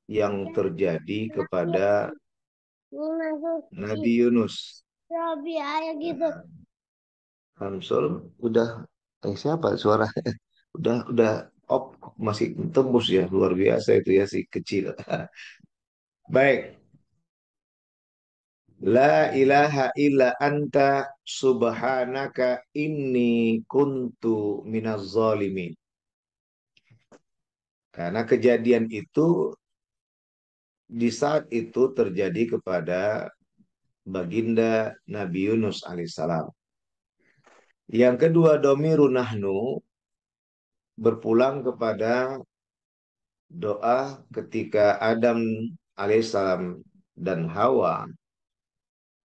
yang terjadi kepada Nabi Yunus. Samsul udah siapa suara? udah masih tembus ya, luar biasa itu ya, si kecil. Baik. La ilaha illa anta subhanaka inni kuntu minaz zalimin. Karena kejadian itu di saat itu terjadi kepada baginda Nabi Yunus alaihissalam. Yang kedua, domiru nahnu berpulang kepada doa ketika Adam alaihissalam dan Hawa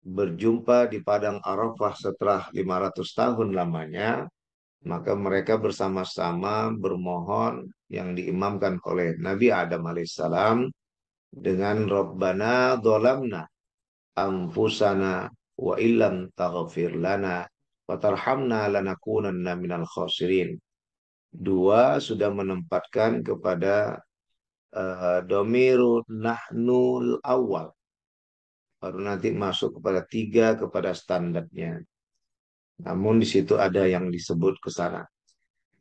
berjumpa di padang Arafah setelah 500 tahun lamanya, maka mereka bersama-sama bermohon yang diimamkan oleh Nabi Adam alaihissalam dengan Rabbana dzalamna anfusana wa illam taghfir lana wa tarhamna lanakunanna minal khasirin. Dua sudah menempatkan kepada domiru nahnul awal. Baru nanti masuk kepada tiga, kepada standarnya. Namun di situ ada yang disebut ke sana.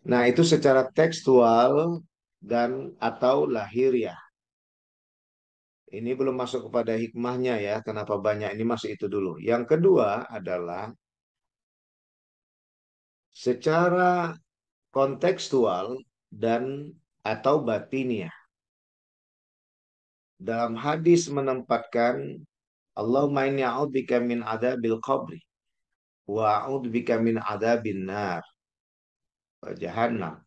Nah, itu secara tekstual dan atau lahiriah. Ini belum masuk kepada hikmahnya ya, kenapa banyak, ini masuk itu dulu. Yang kedua adalah secara kontekstual dan atau batiniah. Dalam hadis menempatkan Allahumma inni a'udzubika min adzabil qabri wa a'udzubika min adzabin nar wa jahannam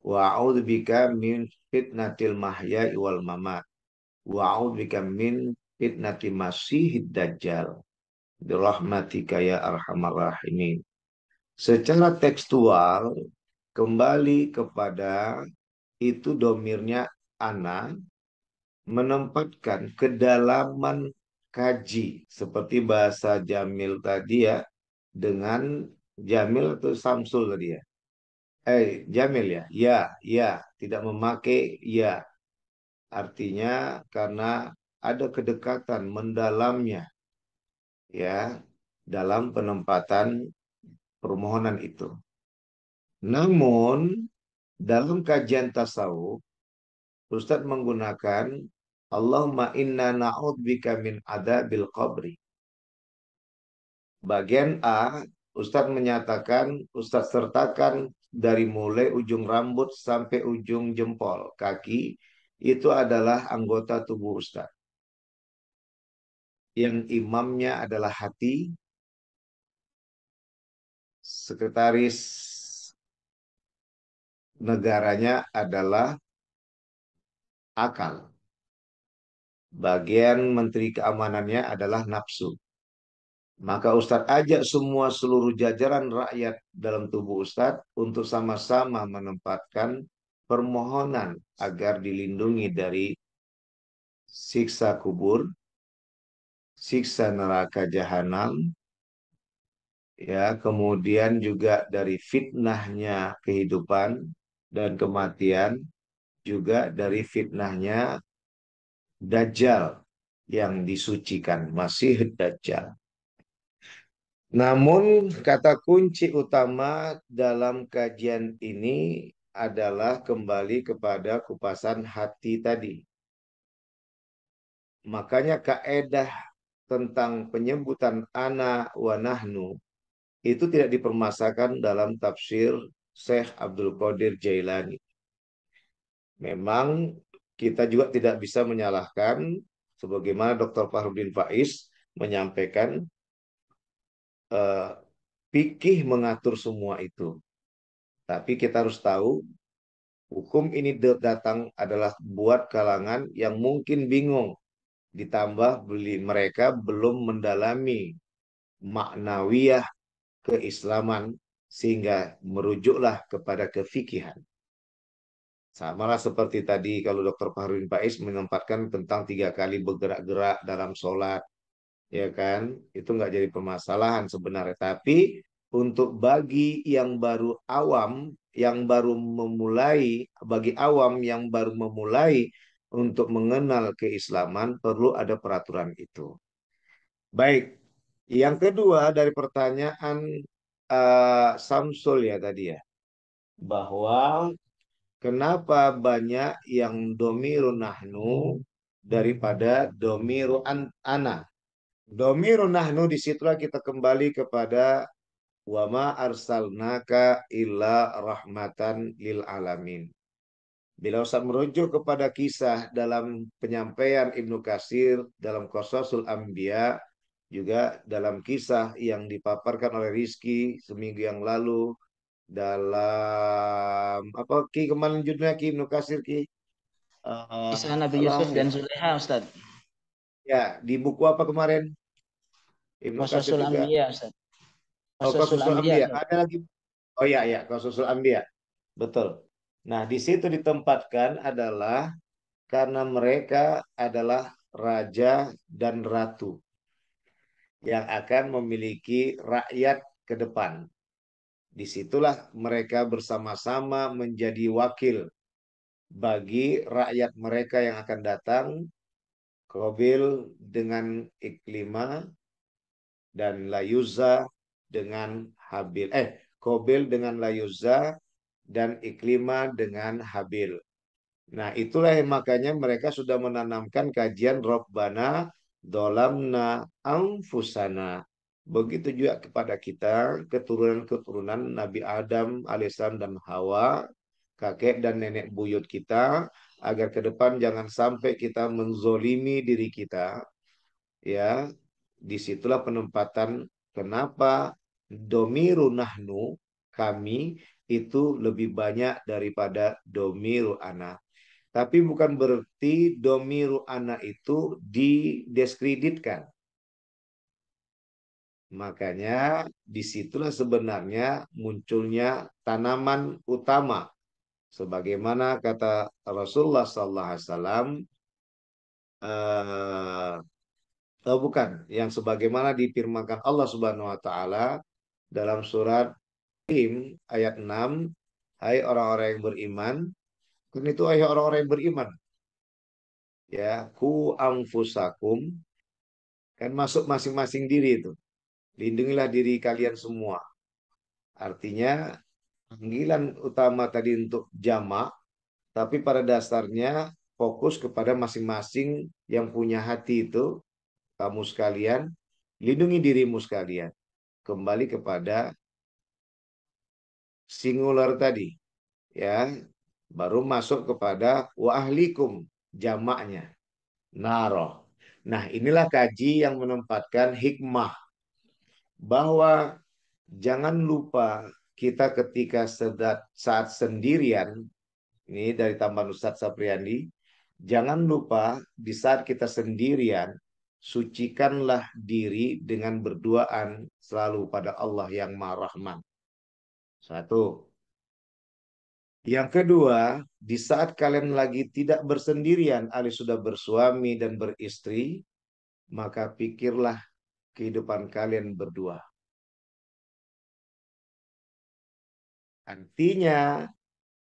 wa a'udzubika min fitnatil mahya'i wal mamat wa a'udzubika min fitnati masihid dajjal birahmatika ya arhamar rahimin. Secara tekstual kembali kepada itu domirnya ana menempatkan kedalaman kaji seperti bahasa Jamil tadi ya, dengan Jamil atau Samsul tadi ya. Jamil ya, tidak memakai ya. Artinya karena ada kedekatan mendalamnya ya dalam penempatan permohonan itu. Namun dalam kajian tasawuf Ustadz menggunakan Allahumma inna na'udzubika min adzabil qabri. Bagian A, Ustadz menyatakan, Ustadz sertakan dari mulai ujung rambut sampai ujung jempol kaki itu adalah anggota tubuh Ustaz. Yang imamnya adalah hati, sekretaris negaranya adalah akal. Bagian menteri keamanannya adalah nafsu. Maka Ustadz ajak semua seluruh jajaran rakyat dalam tubuh Ustadz untuk sama-sama menempatkan permohonan agar dilindungi dari siksa kubur, siksa neraka jahanam, ya, kemudian juga dari fitnahnya kehidupan dan kematian, juga dari fitnahnya Dajjal yang disucikan, Masih Dajjal. Namun kata kunci utama dalam kajian ini adalah kembali kepada kupasan hati tadi. Makanya kaedah tentang penyebutan ana wa nahnu itu tidak dipermasalahkan dalam tafsir Syekh Abdul Qadir Jailani. Memang kita juga tidak bisa menyalahkan sebagaimana Dr. Fahrudin Faiz menyampaikan fikih mengatur semua itu. Tapi kita harus tahu hukum ini datang adalah buat kalangan yang mungkin bingung. Ditambah mereka belum mendalami maknawiyah keislaman sehingga merujuklah kepada kefikihan. Samalah seperti tadi kalau Dr. Fahrudin Faiz menempatkan tentang 3 kali bergerak-gerak dalam sholat, ya kan? Itu nggak jadi permasalahan sebenarnya. Tapi untuk bagi yang baru awam, yang baru memulai, bagi awam yang baru memulai untuk mengenal keislaman, perlu ada peraturan itu. Baik, yang kedua dari pertanyaan Samsul ya tadi ya, bahwa kenapa banyak yang domiru nahnu daripada domiru ana. Domiru nahnu disitulah kita kembali kepada wama arsalnaka illa rahmatan lil alamin. Bila Ustaz merujuk kepada kisah dalam penyampaian Ibnu Katsir dalam Qasasul Anbiya, juga dalam kisah yang dipaparkan oleh Rizky seminggu yang lalu dalam apa Ki kemarin judulnya Ki Ibnu Katsir Ki Kisah Nabi Allah Yusuf dan ya. Zulekha, Ustaz. Ya, di buku apa kemarin? Ibnu Katsir Qasasul juga. Anbiya, Ustaz. Oh, Qasasul Qasasul Anbiya, Anbiya. Ustaz. Ada lagi. Oh ya, ya, Qasasul Anbiya. Betul. Nah, di situ ditempatkan adalah karena mereka adalah raja dan ratu yang akan memiliki rakyat ke depan. Disitulah mereka bersama-sama menjadi wakil bagi rakyat mereka yang akan datang. Qabil dengan Iklima dan Layuza dengan Habil. Qabil dengan Layuza dan Iklima dengan Habil. Nah, itulah yang makanya mereka sudah menanamkan kajian Rabbana dolamna anfusana. Begitu juga kepada kita, keturunan-keturunan Nabi Adam alaihissalam dan Hawa, kakek dan nenek buyut kita, agar ke depan jangan sampai kita menzolimi diri kita. Ya, disitulah penempatan kenapa domiru nahnu, kami, itu lebih banyak daripada domiru ana. Tapi bukan berarti domiru ana itu didiskreditkan. Makanya disitulah sebenarnya munculnya tanaman utama. Sebagaimana kata Rasulullah SAW, bukan, yang sebagaimana difirmankan Allah Subhanahu Wa Taala dalam surat Tim ayat 6, hai orang-orang yang beriman, kan itu hai orang-orang yang beriman, ya, ku anfusakum, kan masuk masing-masing diri itu. Lindungilah diri kalian semua. Artinya panggilan utama tadi untuk jamak, tapi pada dasarnya fokus kepada masing-masing yang punya hati itu, kamu sekalian, lindungi dirimu sekalian. Kembali kepada singular tadi, ya, baru masuk kepada wa ahlikum, jamaknya naro. Nah, inilah kaji yang menempatkan hikmah bahwa jangan lupa kita ketika saat sendirian, ini dari tambahan Ustadz Sapriandi, jangan lupa di saat kita sendirian, sucikanlah diri dengan berduaan selalu pada Allah yang Maha Rahman. Satu. Yang kedua, di saat kalian lagi tidak bersendirian, alias sudah bersuami dan beristri, maka pikirlah kehidupan kalian berdua. Artinya,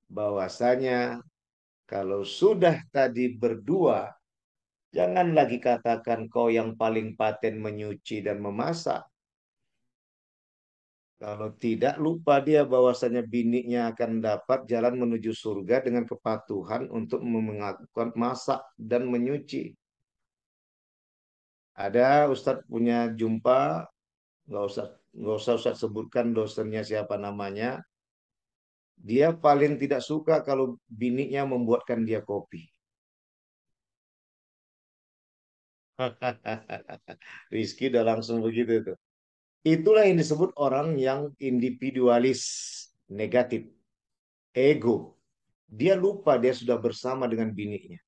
bahwasanya kalau sudah tadi berdua, jangan lagi katakan kau yang paling paten menyuci dan memasak. Kalau tidak, lupa dia bahwasanya bininya akan dapat jalan menuju surga dengan kepatuhan untuk melakukan masak dan menyuci. Ada Ustadz punya jumpa, nggak usah Ustadz sebutkan dosennya siapa namanya. Dia paling tidak suka kalau bininya membuatkan dia kopi. Rizky udah langsung begitu tuh. Itulah yang disebut orang yang individualis, negatif, ego. Dia lupa dia sudah bersama dengan bininya.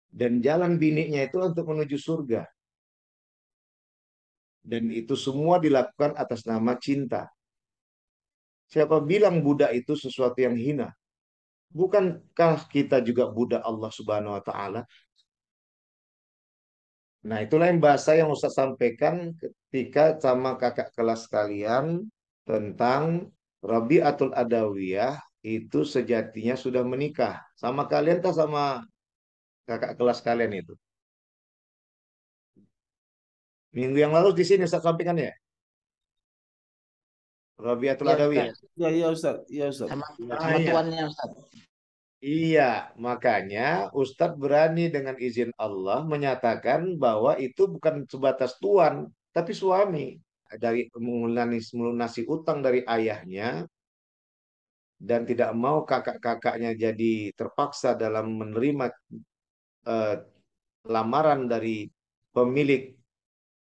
Dan jalan bininya itu untuk menuju surga. Dan itu semua dilakukan atas nama cinta. Siapa bilang budak itu sesuatu yang hina? Bukankah kita juga budak Allah Subhanahu wa taala? Nah, itulah yang bahasa yang Ustaz sampaikan ketika sama kakak kelas kalian tentang Rabi'atul Adawiyah itu sejatinya sudah menikah. Sama kalian tak sama kakak kelas kalian itu? Minggu yang lalu di sini Ustaz sampaikan ya? Rabi'atul Iya Adawiyah. Ustaz, Ya, iya Ustaz, iya Ustaz. sama Ah, sama iya. tuannya Ustaz. Iya, makanya Ustadz berani dengan izin Allah menyatakan bahwa itu bukan sebatas tuan, tapi suami. Dari melunasi utang dari ayahnya dan tidak mau kakak-kakaknya jadi terpaksa dalam menerima eh, lamaran dari pemilik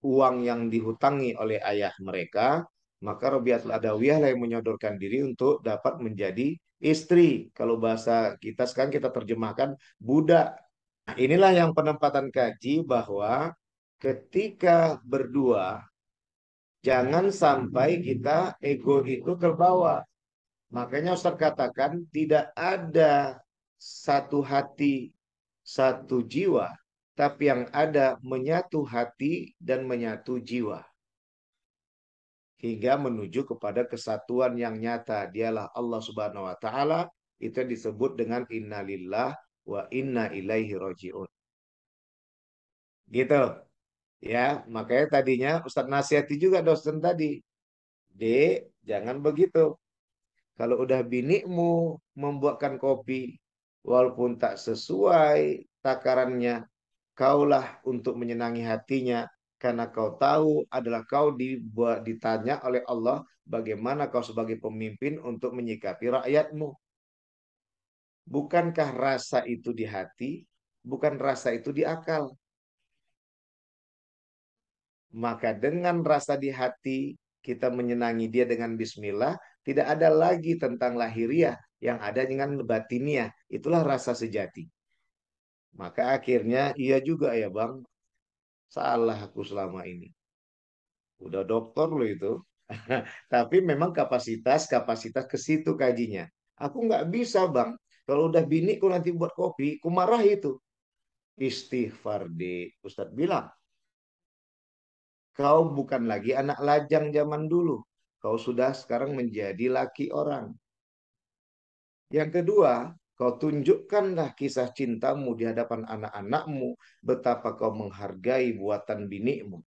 uang yang dihutangi oleh ayah mereka, maka Rabiatul Adawiyah lah yang menyodorkan diri untuk dapat menjadi istri. Kalau bahasa kita sekarang kita terjemahkan budak. Nah, inilah yang penempatan kaji bahwa ketika berdua jangan sampai kita ego itu terbawa. Makanya Ustaz katakan tidak ada satu hati, satu jiwa, tapi yang ada menyatu hati dan menyatu jiwa. Hingga menuju kepada kesatuan yang nyata. Dialah Allah Subhanahu wa taala. Itu disebut dengan innalillah wa inna ilaihi roji'un. Gitu. Ya, makanya tadinya Ustaz nasihati juga dosen tadi. Dek, jangan begitu. Kalau udah binimu membuatkan kopi, walaupun tak sesuai takarannya, kaulah untuk menyenangi hatinya, karena kau tahu adalah kau ditanya oleh Allah bagaimana kau sebagai pemimpin untuk menyikapi rakyatmu. Bukankah rasa itu di hati, bukan rasa itu di akal. Maka dengan rasa di hati kita menyenangi dia dengan bismillah, tidak ada lagi tentang lahiriah, yang ada dengan batiniah. Itulah rasa sejati. Maka akhirnya iya juga ya Bang, salah aku selama ini. Udah dokter loh itu. Tapi memang kapasitas ke situ kajinya. Aku nggak bisa Bang. Kalau udah biniku nanti buat kopi, ku marah itu. Istighfar deh. Ustadz bilang, kau bukan lagi anak lajang zaman dulu. Kau sudah sekarang menjadi laki orang. Yang kedua, kau tunjukkanlah kisah cintamu di hadapan anak-anakmu. Betapa kau menghargai buatan binimu.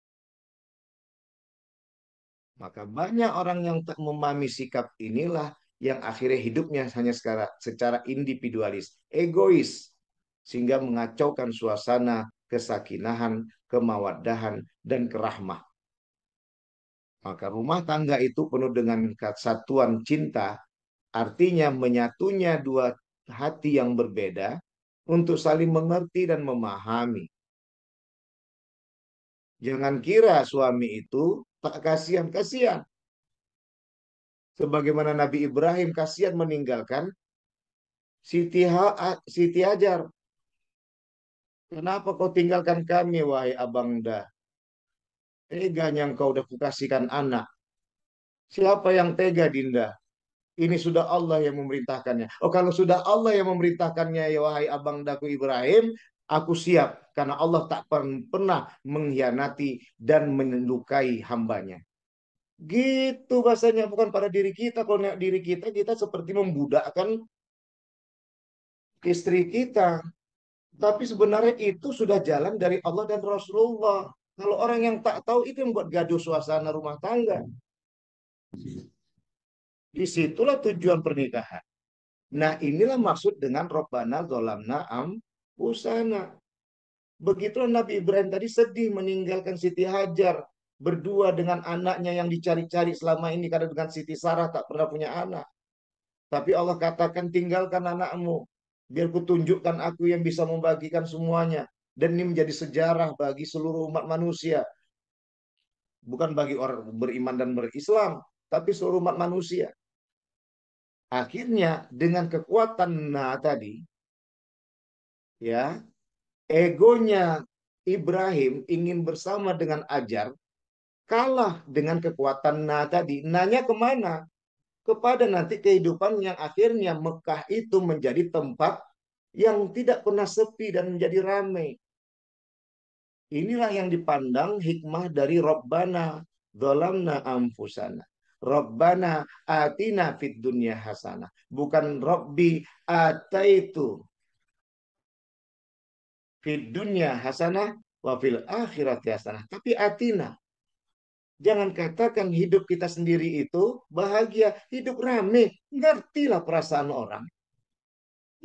Maka banyak orang yang tak memahami sikap inilah yang akhirnya hidupnya hanya secara individualis, egois, sehingga mengacaukan suasana kesakinahan, kemawaddahan, dan kerahmah. Maka rumah tangga itu penuh dengan kesatuan cinta Artinya menyatunya dua hati yang berbeda untuk saling mengerti dan memahami. Jangan kira suami itu tak kasihan-kasihan. Sebagaimana Nabi Ibrahim kasihan meninggalkan Siti Hajar. Kenapa kau tinggalkan kami, wahai abangda? Teganya engkau udah kukasihkan anak. Siapa yang tega, Dinda? Ini sudah Allah yang memerintahkannya. Oh, kalau sudah Allah yang memerintahkannya, ya wahai abangdaku Ibrahim, aku siap. Karena Allah tak pernah mengkhianati dan melukai hambanya. Gitu bahasanya, bukan pada diri kita. Kalau diri kita, kita seperti membudakkan istri kita. Tapi sebenarnya itu sudah jalan dari Allah dan Rasulullah. Kalau orang yang tak tahu, itu yang buat gaduh suasana rumah tangga. Disitulah tujuan pernikahan. Nah, inilah maksud dengan Rabbana Zolamna Anfusana. Begitulah Nabi Ibrahim tadi sedih meninggalkan Siti Hajar. Berdua dengan anaknya yang dicari-cari selama ini. Karena dengan Siti Sarah tak pernah punya anak. Tapi Allah katakan, tinggalkan anakmu. Biar kutunjukkan aku yang bisa membagikan semuanya. Dan ini menjadi sejarah bagi seluruh umat manusia. Bukan bagi orang beriman dan berislam. Tapi seluruh umat manusia. Akhirnya dengan kekuatan tadi, ya, egonya Ibrahim ingin bersama dengan Ajar, kalah dengan kekuatan tadi. Nanya kemana? Kepada nanti kehidupan yang akhirnya Mekah itu menjadi tempat yang tidak pernah sepi dan menjadi ramai. Inilah yang dipandang hikmah dari Rabbana Dzalamna Anfusana. Rabbana atina fid dunya hasanah. Bukan Rabbi ataitu fid dunya hasanah wa fil akhirati hasanah. Tapi atina. Jangan katakan hidup kita sendiri itu bahagia. Hidup rame. Ngertilah perasaan orang.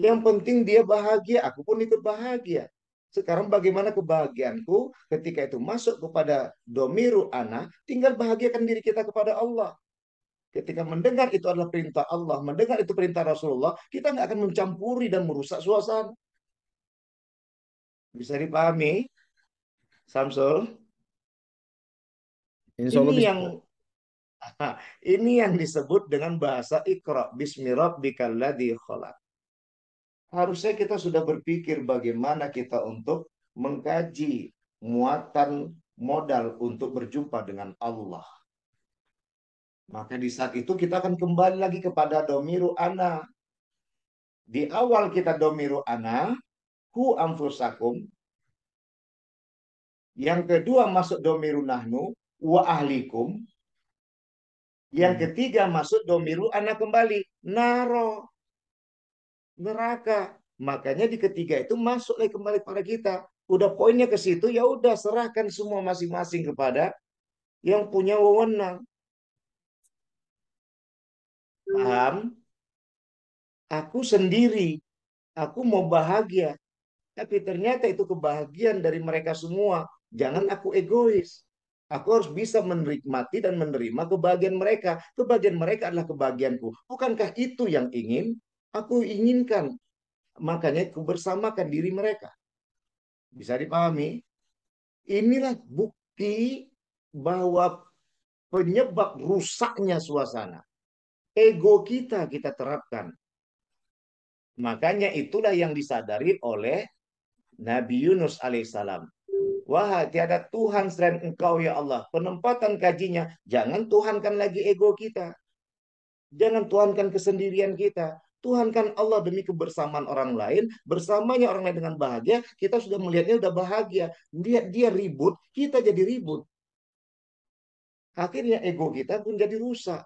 Yang penting dia bahagia. Aku pun ikut bahagia. Sekarang bagaimana kebahagiaanku ketika itu masuk kepada domiru ana, tinggal bahagiakan diri kita kepada Allah. Ketika mendengar itu adalah perintah Allah, mendengar itu perintah Rasulullah, kita nggak akan mencampuri dan merusak suasana. Bisa dipahami, Samsul? Insya Allah Ini bisa. yang ini yang disebut dengan bahasa Iqra bismi rabbikal ladzi khalaq. Harusnya kita sudah berpikir bagaimana kita untuk mengkaji muatan modal untuk berjumpa dengan Allah. Maka di saat itu kita akan kembali lagi kepada domiru ana. Di awal kita domiru ana, hu anfusakum. Yang kedua masuk domiru nahnu, wa ahlikum. Yang ketiga masuk domiru ana kembali, naro, neraka. Makanya di ketiga itu masuk lagi kembali kepada kita. Udah poinnya ke situ, ya udah serahkan semua masing-masing kepada yang punya wewenang. Paham? Aku sendiri, aku mau bahagia. Tapi ternyata itu kebahagiaan dari mereka semua. Jangan aku egois. Aku harus bisa menikmati dan menerima kebahagiaan mereka. Kebahagiaan mereka adalah kebahagiaanku. Bukankah itu yang ingin aku inginkan? Makanya aku bersamakan diri mereka. Bisa dipahami? Inilah bukti bahwa penyebab rusaknya suasana. Ego kita terapkan. Makanya itulah yang disadari oleh Nabi Yunus alaihissalam. Wah, tiada Tuhan selain Engkau ya Allah. Penempatan kajinya, jangan tuhankan lagi ego kita. Jangan tuhankan kesendirian kita. Tuhankan Allah demi kebersamaan orang lain. Bersamanya orang lain dengan bahagia, kita sudah melihatnya sudah bahagia. Dia ribut, kita jadi ribut. Akhirnya ego kita pun jadi rusak.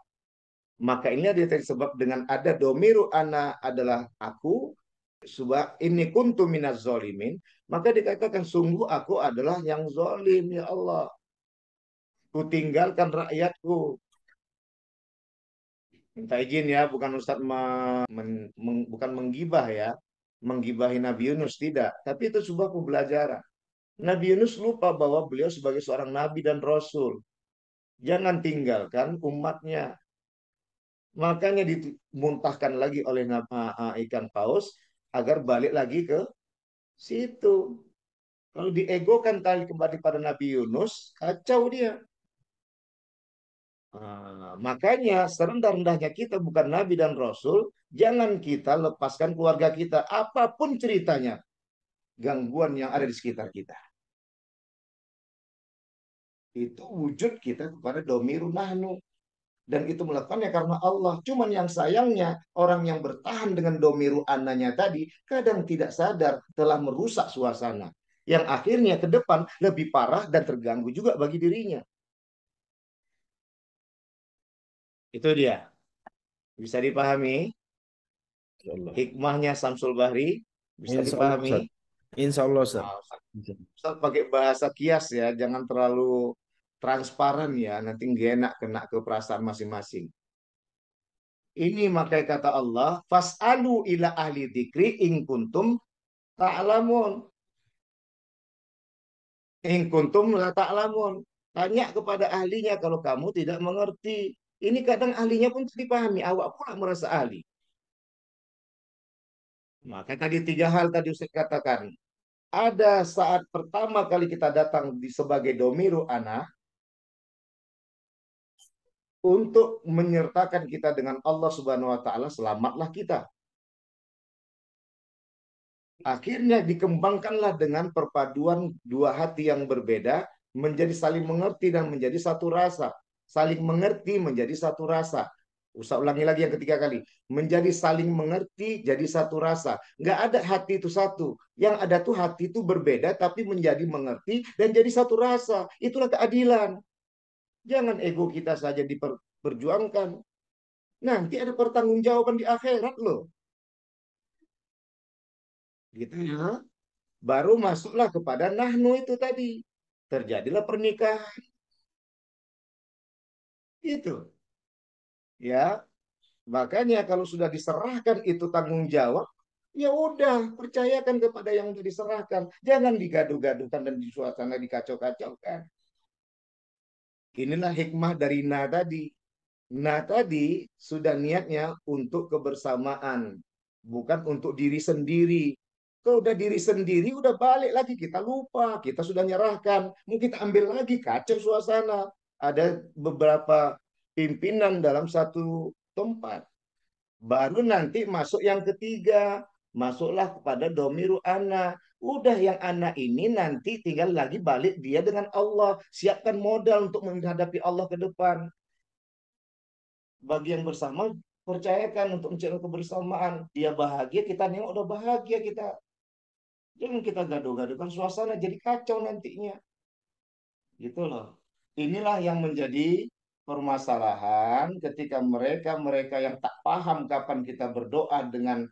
Maka ini dia disebab dengan ada domiru ana adalah aku, sebab ini kuntu minaz zolimin, maka dikatakan sungguh aku adalah yang zolim ya Allah. Ku tinggalkan rakyatku. Minta izin ya, bukan Ustadz bukan menggibah ya, menggibahi Nabi Yunus tidak, tapi itu sebuah pembelajaran. Nabi Yunus lupa bahwa beliau sebagai seorang nabi dan rasul. Jangan tinggalkan umatnya. Makanya dimuntahkan lagi oleh ikan paus agar balik lagi ke situ. Kalau diegokan tali kembali pada Nabi Yunus, kacau dia. Makanya serendah-rendahnya kita bukan Nabi dan Rasul, jangan kita lepaskan keluarga kita, apapun ceritanya, gangguan yang ada di sekitar kita. Itu wujud kita kepada domiru nahnu. Dan itu melakukannya karena Allah. Cuman yang sayangnya, orang yang bertahan dengan domiru ananya tadi, kadang tidak sadar telah merusak suasana. Yang akhirnya ke depan lebih parah dan terganggu juga bagi dirinya. Itu dia. Bisa dipahami? Hikmahnya Samsul Bahri bisa Insya Allah, dipahami? Ustaz. Insya Allah, Ustaz. Ustaz pakai bahasa kias ya, jangan terlalu transparan ya, nanti nggak enak kena ke perasaan masing-masing. Ini makanya kata Allah, fas'alu ila ahli dzikri in kuntum ta'lamun. In kuntum la ta'lamun. Tanya kepada ahlinya kalau kamu tidak mengerti. Ini kadang ahlinya pun tidak dipahami, awak pula merasa ahli. Maka tadi 3 hal tadi saya katakan. Ada saat pertama kali kita datang sebagai domiru anak untuk menyertakan kita dengan Allah Subhanahu wa taala, selamatlah kita. Akhirnya dikembangkanlah dengan perpaduan dua hati yang berbeda menjadi saling mengerti dan menjadi satu rasa. Saling mengerti menjadi satu rasa. Usah ulangi lagi yang ketiga kali. Menjadi saling mengerti jadi satu rasa. Nggak ada hati itu satu. Yang ada tuh hati itu berbeda tapi menjadi mengerti dan jadi satu rasa. Itulah keadilan. Jangan ego kita saja diperjuangkan. Nanti ada pertanggungjawaban di akhirat loh. Gitu ya. Baru masuklah kepada nahnu itu tadi. Terjadilah pernikahan. Itu. Ya. Makanya kalau sudah diserahkan itu tanggung jawab, ya udah percayakan kepada yang sudah diserahkan. Jangan digaduh-gaduhkan dan di suasana dikacau-kacaukan. Inilah hikmah dari na tadi. Na tadi sudah niatnya untuk kebersamaan, bukan untuk diri sendiri. Kalau udah diri sendiri, udah balik lagi. Kita lupa, kita sudah nyerahkan. Mau kita ambil lagi, kacau suasana. Ada beberapa pimpinan dalam satu tempat. Baru nanti masuk yang ketiga. Masuklah kepada domiru anak. Udah yang anak ini nanti tinggal lagi balik dia dengan Allah. Siapkan modal untuk menghadapi Allah ke depan. Bagi yang bersama, percayakan untuk mencari kebersamaan. Dia bahagia, kita nengok udah bahagia kita. Jangan kita gaduh-gaduhkan suasana jadi kacau nantinya. Gitu loh. Inilah yang menjadi permasalahan ketika mereka yang tak paham kapan kita berdoa dengan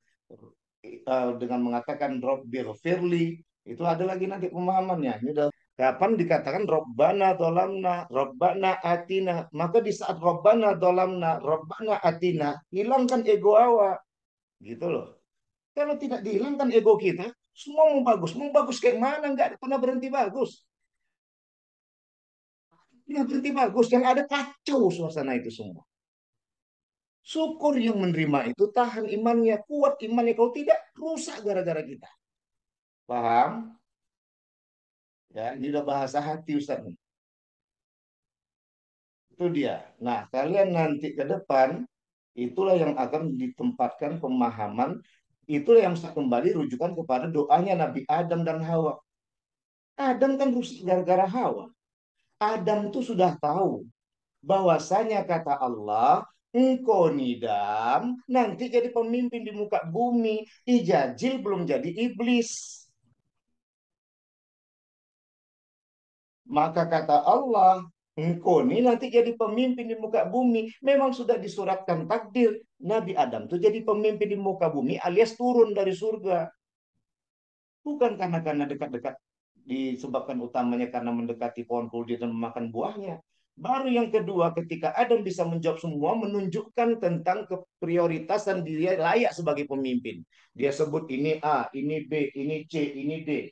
mengatakan Rabbil firli, itu ada lagi nanti pemahamannya. Ini udah kapan dikatakan Rabbana dolamna, Rabbana atina, maka di saat Rabbana dolamna, Rabbana atina, hilangkan ego awak, gitu loh. Kalau tidak dihilangkan ego kita, semua mau bagus kayak mana, nggak pernah berhenti bagus. Nggak berhenti bagus, yang ada kacau suasana itu semua. Syukur yang menerima itu, tahan imannya, kuat imannya, kalau tidak, rusak gara-gara kita. Paham? Ya, ini udah bahasa hati Ustaz nih. Itu dia. Nah, kalian nanti ke depan, itulah yang akan ditempatkan pemahaman, itulah yang kembali rujukan kepada doanya Nabi Adam dan Hawa. Adam kan rusak gara-gara Hawa. Adam tuh sudah tahu bahwasanya kata Allah, engkau nidam nanti jadi pemimpin di muka bumi, ijajil belum jadi iblis. Maka kata Allah, engkau ini nanti jadi pemimpin di muka bumi. Memang sudah disuratkan takdir. Nabi Adam itu jadi pemimpin di muka bumi alias turun dari surga. Bukan karena dekat-dekat disebabkan utamanya karena mendekati pohon kuldi dan memakan buahnya. Baru yang kedua ketika Adam bisa menjawab semua menunjukkan tentang keprioritasan dia layak sebagai pemimpin. Dia sebut ini A, ini B, ini C, ini D.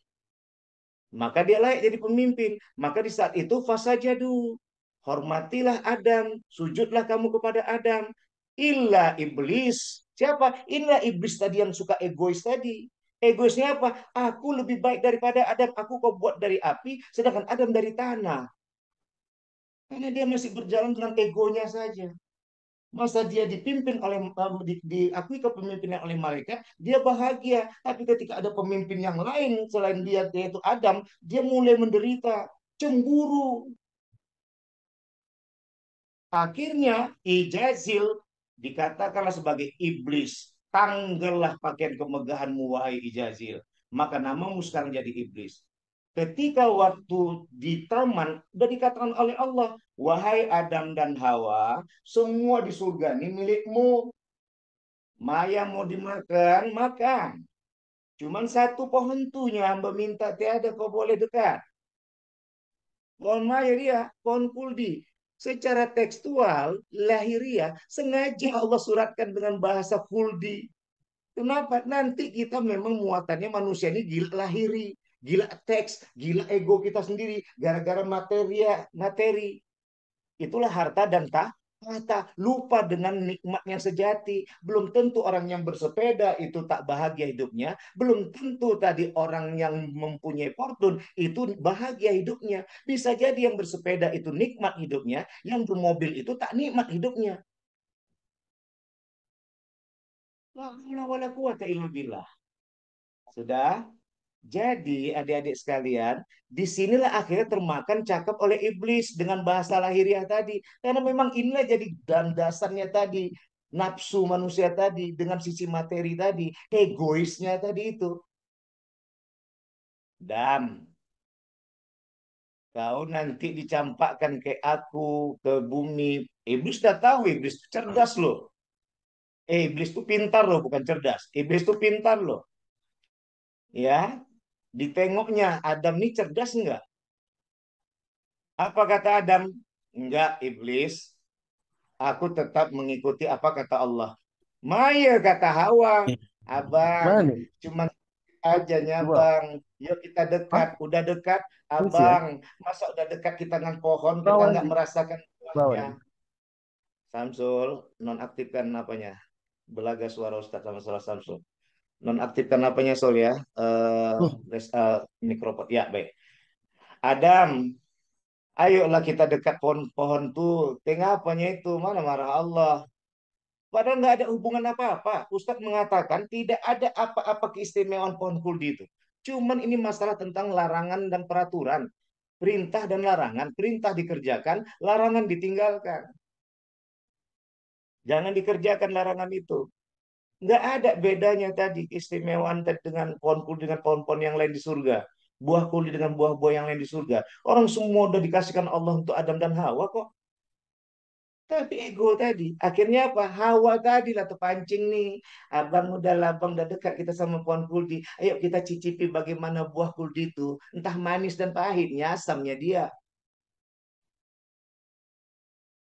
Maka dia layak jadi pemimpin. Maka di saat itu fasajadu. Hormatilah Adam, sujudlah kamu kepada Adam. Illa iblis. Siapa? Illa iblis tadi yang suka egois tadi. Egoisnya apa? Aku lebih baik daripada Adam. Aku kau buat dari api, sedangkan Adam dari tanah. Karena dia masih berjalan dengan egonya saja. Masa dia dipimpin oleh diakui kepemimpinan oleh malaikat, dia bahagia. Tapi ketika ada pemimpin yang lain selain dia, yaitu Adam, dia mulai menderita, cemburu. Akhirnya Ijazil dikatakanlah sebagai iblis. Tanggallah pakaian kemegahanmu wahai Ijazil. Maka namamu sekarang jadi iblis. Ketika waktu di taman sudah dikatakan oleh Allah, wahai Adam dan Hawa, semua di surga ini milikmu. Maya mau dimakan, makan. Cuman satu pohon tunya hamba minta tiada kau boleh dekat. Pohon maya dia, pohon kuldi. Secara tekstual, lahiriah, sengaja Allah suratkan dengan bahasa kuldi. Kenapa? Nanti kita memang muatannya manusia ini gila lahiri, gila teks, gila ego kita sendiri, gara-gara materi. Itulah harta dan tahta. Lupa dengan nikmat yang sejati. Belum tentu orang yang bersepeda itu tak bahagia hidupnya. Belum tentu tadi orang yang mempunyai fortune itu bahagia hidupnya. Bisa jadi yang bersepeda itu nikmat hidupnya, yang bermobil itu tak nikmat hidupnya. La haula wala quwata illa billah. Sudah? Jadi adik-adik sekalian, disinilah akhirnya termakan cakap oleh iblis dengan bahasa lahiriah tadi. Karena memang inilah jadi dasarnya tadi. Nafsu manusia tadi dengan sisi materi tadi. Egoisnya tadi itu. Dan kau nanti dicampakkan ke aku, ke bumi. Iblis sudah tahu, iblis itu cerdas loh. Iblis itu pintar loh, bukan cerdas. Iblis itu pintar loh. Ya, ditengoknya Adam ini cerdas enggak? Apa kata Adam? Enggak, iblis. Aku tetap mengikuti apa kata Allah. Maya kata Hawa. Abang, Mana? cuman aja Coba. nyabang. Yuk kita dekat. Hah? Udah dekat, Ini sih ya? abang. Masa udah dekat kita dengan pohon, kita Bawah nggak ini. merasakan Bawah buahnya. ini. Samsul, nonaktifkan apanya? Belaga suara Ustaz sama salah Samsul. Nonaktifkan apanya, Sol ya? Tuh, Mikrofon. Ya, baik. Adam, ayolah kita dekat pohon-pohon tuh. Tengah apanya itu? Mana marah Allah? Padahal nggak ada hubungan apa-apa. Ustadz mengatakan tidak ada apa-apa keistimewaan pohon kuldi itu. Cuman ini masalah tentang larangan dan peraturan. Perintah dan larangan. Perintah dikerjakan, larangan ditinggalkan. Jangan dikerjakan larangan itu. Nggak ada bedanya tadi keistimewaan dengan pohon kuldi dengan pohon-pohon yang lain di surga. Buah kuldi dengan buah-buah yang lain di surga. Orang semua udah dikasihkan Allah untuk Adam dan Hawa kok. Tapi ego tadi, akhirnya apa? Hawa tadi lah terpancing nih. Abang udah labang, udah dekat kita sama pohon kuldi. Ayo kita cicipi bagaimana buah kuldi itu. Entah manis dan pahitnya, asamnya dia.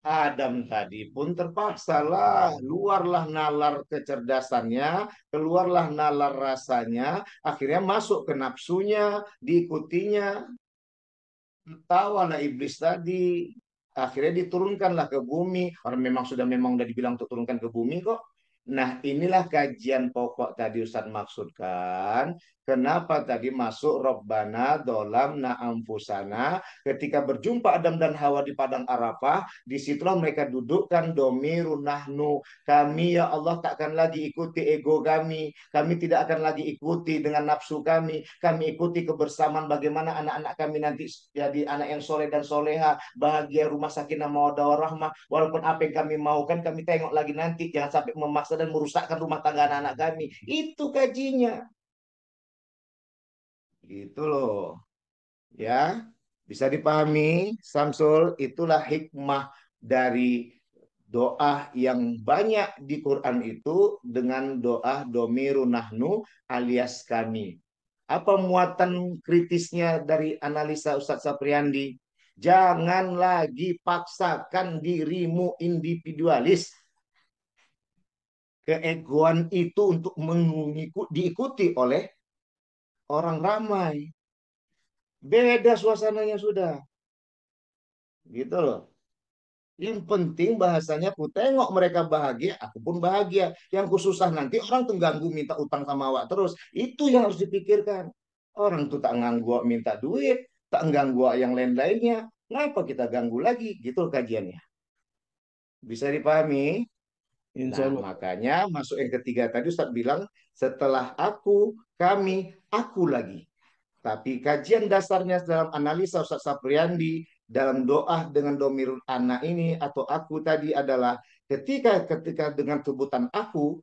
Adam tadi pun terpaksa lah. Luarlah nalar kecerdasannya, keluarlah nalar rasanya. Akhirnya masuk ke nafsunya, diikutinya. Tawalah iblis tadi. Akhirnya diturunkanlah ke bumi. Orang memang udah dibilang untuk turunkan ke bumi kok. Nah, inilah kajian pokok tadi Ustaz maksudkan. Kenapa tadi masuk Rabbana dolamna ampusana ketika berjumpa Adam dan Hawa di padang Arafah, disitulah mereka dudukkan domiru nahnu. Kami ya Allah takkan lagi ikuti ego kami tidak akan lagi ikuti dengan nafsu kami ikuti kebersamaan bagaimana anak-anak kami nanti jadi anak yang soleh dan soleha, bahagia, rumah sakinah mawaddah warahmah. Walaupun apa yang kami mau kan kami tengok lagi nanti, jangan sampai memaksa dan merusakkan rumah tangga anak-anak kami. Itu kajinya. Gitu loh. Ya, bisa dipahami, Samsul, itulah hikmah dari doa yang banyak di Quran itu dengan doa domiru nahnu alias kami. Apa muatan kritisnya dari analisa Ustadz Sapriandi? Jangan lagi paksakan dirimu individualis. Keegoan itu untuk diikuti oleh orang ramai. Beda suasananya sudah. Gitu loh. Yang penting bahasanya ku tengok mereka bahagia, aku pun bahagia. Yang ku susah nanti orang tengganggu minta utang sama awak terus. Itu yang harus dipikirkan. Orang tuh tak nganggu minta duit, tak ganggu yang lain-lainnya. Ngapa kita ganggu lagi? Gitu kajiannya. Bisa dipahami? Insya Nah, Allah. makanya masuk yang ketiga tadi Ustaz bilang, setelah aku, kami, aku lagi. Tapi kajian dasarnya dalam analisa Ustaz Sapriandi dalam doa dengan domirul anak ini atau aku tadi adalah ketika dengan sebutan aku,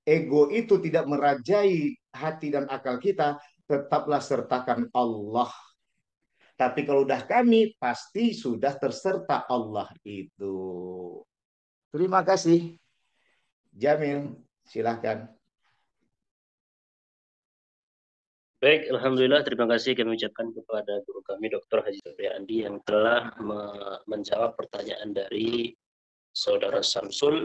ego itu tidak merajai hati dan akal kita, tetaplah sertakan Allah. Tapi kalau udah kami, pasti sudah terserta Allah itu. Terima kasih. Jamil, silahkan. Baik, Alhamdulillah, terima kasih kami ucapkan kepada guru kami Dr. Haji Sapriandi yang telah menjawab pertanyaan dari Saudara Samsul.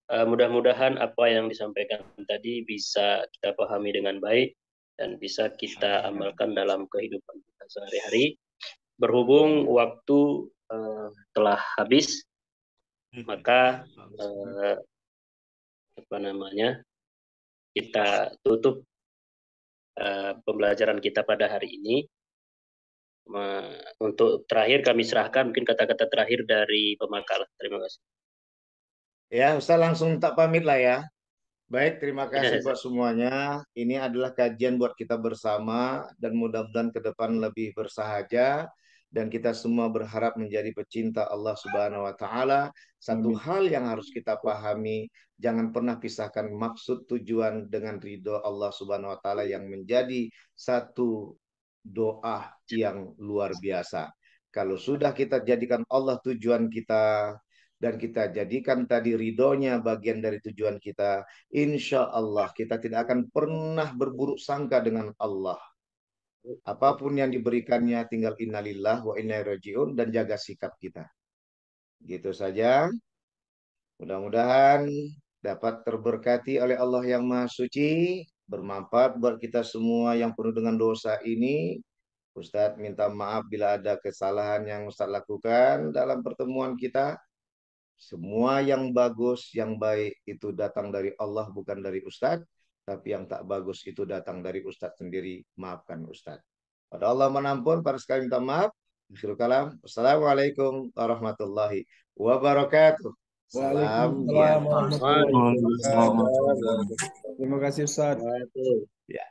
Mudah-mudahan apa yang disampaikan tadi bisa kita pahami dengan baik dan bisa kita amalkan dalam kehidupan kita sehari-hari. Berhubung waktu telah habis, maka kita tutup pembelajaran kita pada hari ini. Untuk terakhir kami serahkan mungkin kata-kata terakhir dari pemakalah. Terima kasih. Ya, Ustaz langsung tak pamit lah ya. Baik, terima kasih buat semuanya. Ini adalah kajian buat kita bersama dan mudah-mudahan ke depan lebih bersahaja dan kita semua berharap menjadi pecinta Allah Subhanahu wa taala. Satu hal yang harus kita pahami, jangan pernah pisahkan maksud tujuan dengan ridho Allah Subhanahu wa taala yang menjadi satu doa yang luar biasa. Kalau sudah kita jadikan Allah tujuan kita, dan kita jadikan tadi ridhonya bagian dari tujuan kita, insya Allah kita tidak akan pernah berburuk sangka dengan Allah. Apapun yang diberikannya tinggal innalillah wa inna ilaihi rajiun dan jaga sikap kita. Gitu saja. Mudah-mudahan dapat terberkati oleh Allah yang Maha Suci, bermanfaat buat kita semua yang penuh dengan dosa ini. Ustadz minta maaf bila ada kesalahan yang Ustadz lakukan dalam pertemuan kita. Semua yang bagus, yang baik itu datang dari Allah, bukan dari Ustadz. Tapi yang tak bagus itu datang dari Ustadz sendiri. Maafkan Ustadz. Pada Allah menampun, para sekali minta maaf. Akhirul kalam. Wassalamualaikum warahmatullahi wabarakatuh. Salam. Waalaikumsalam warahmatullahi wabarakatuh. Terima kasih Ustaz. Ya.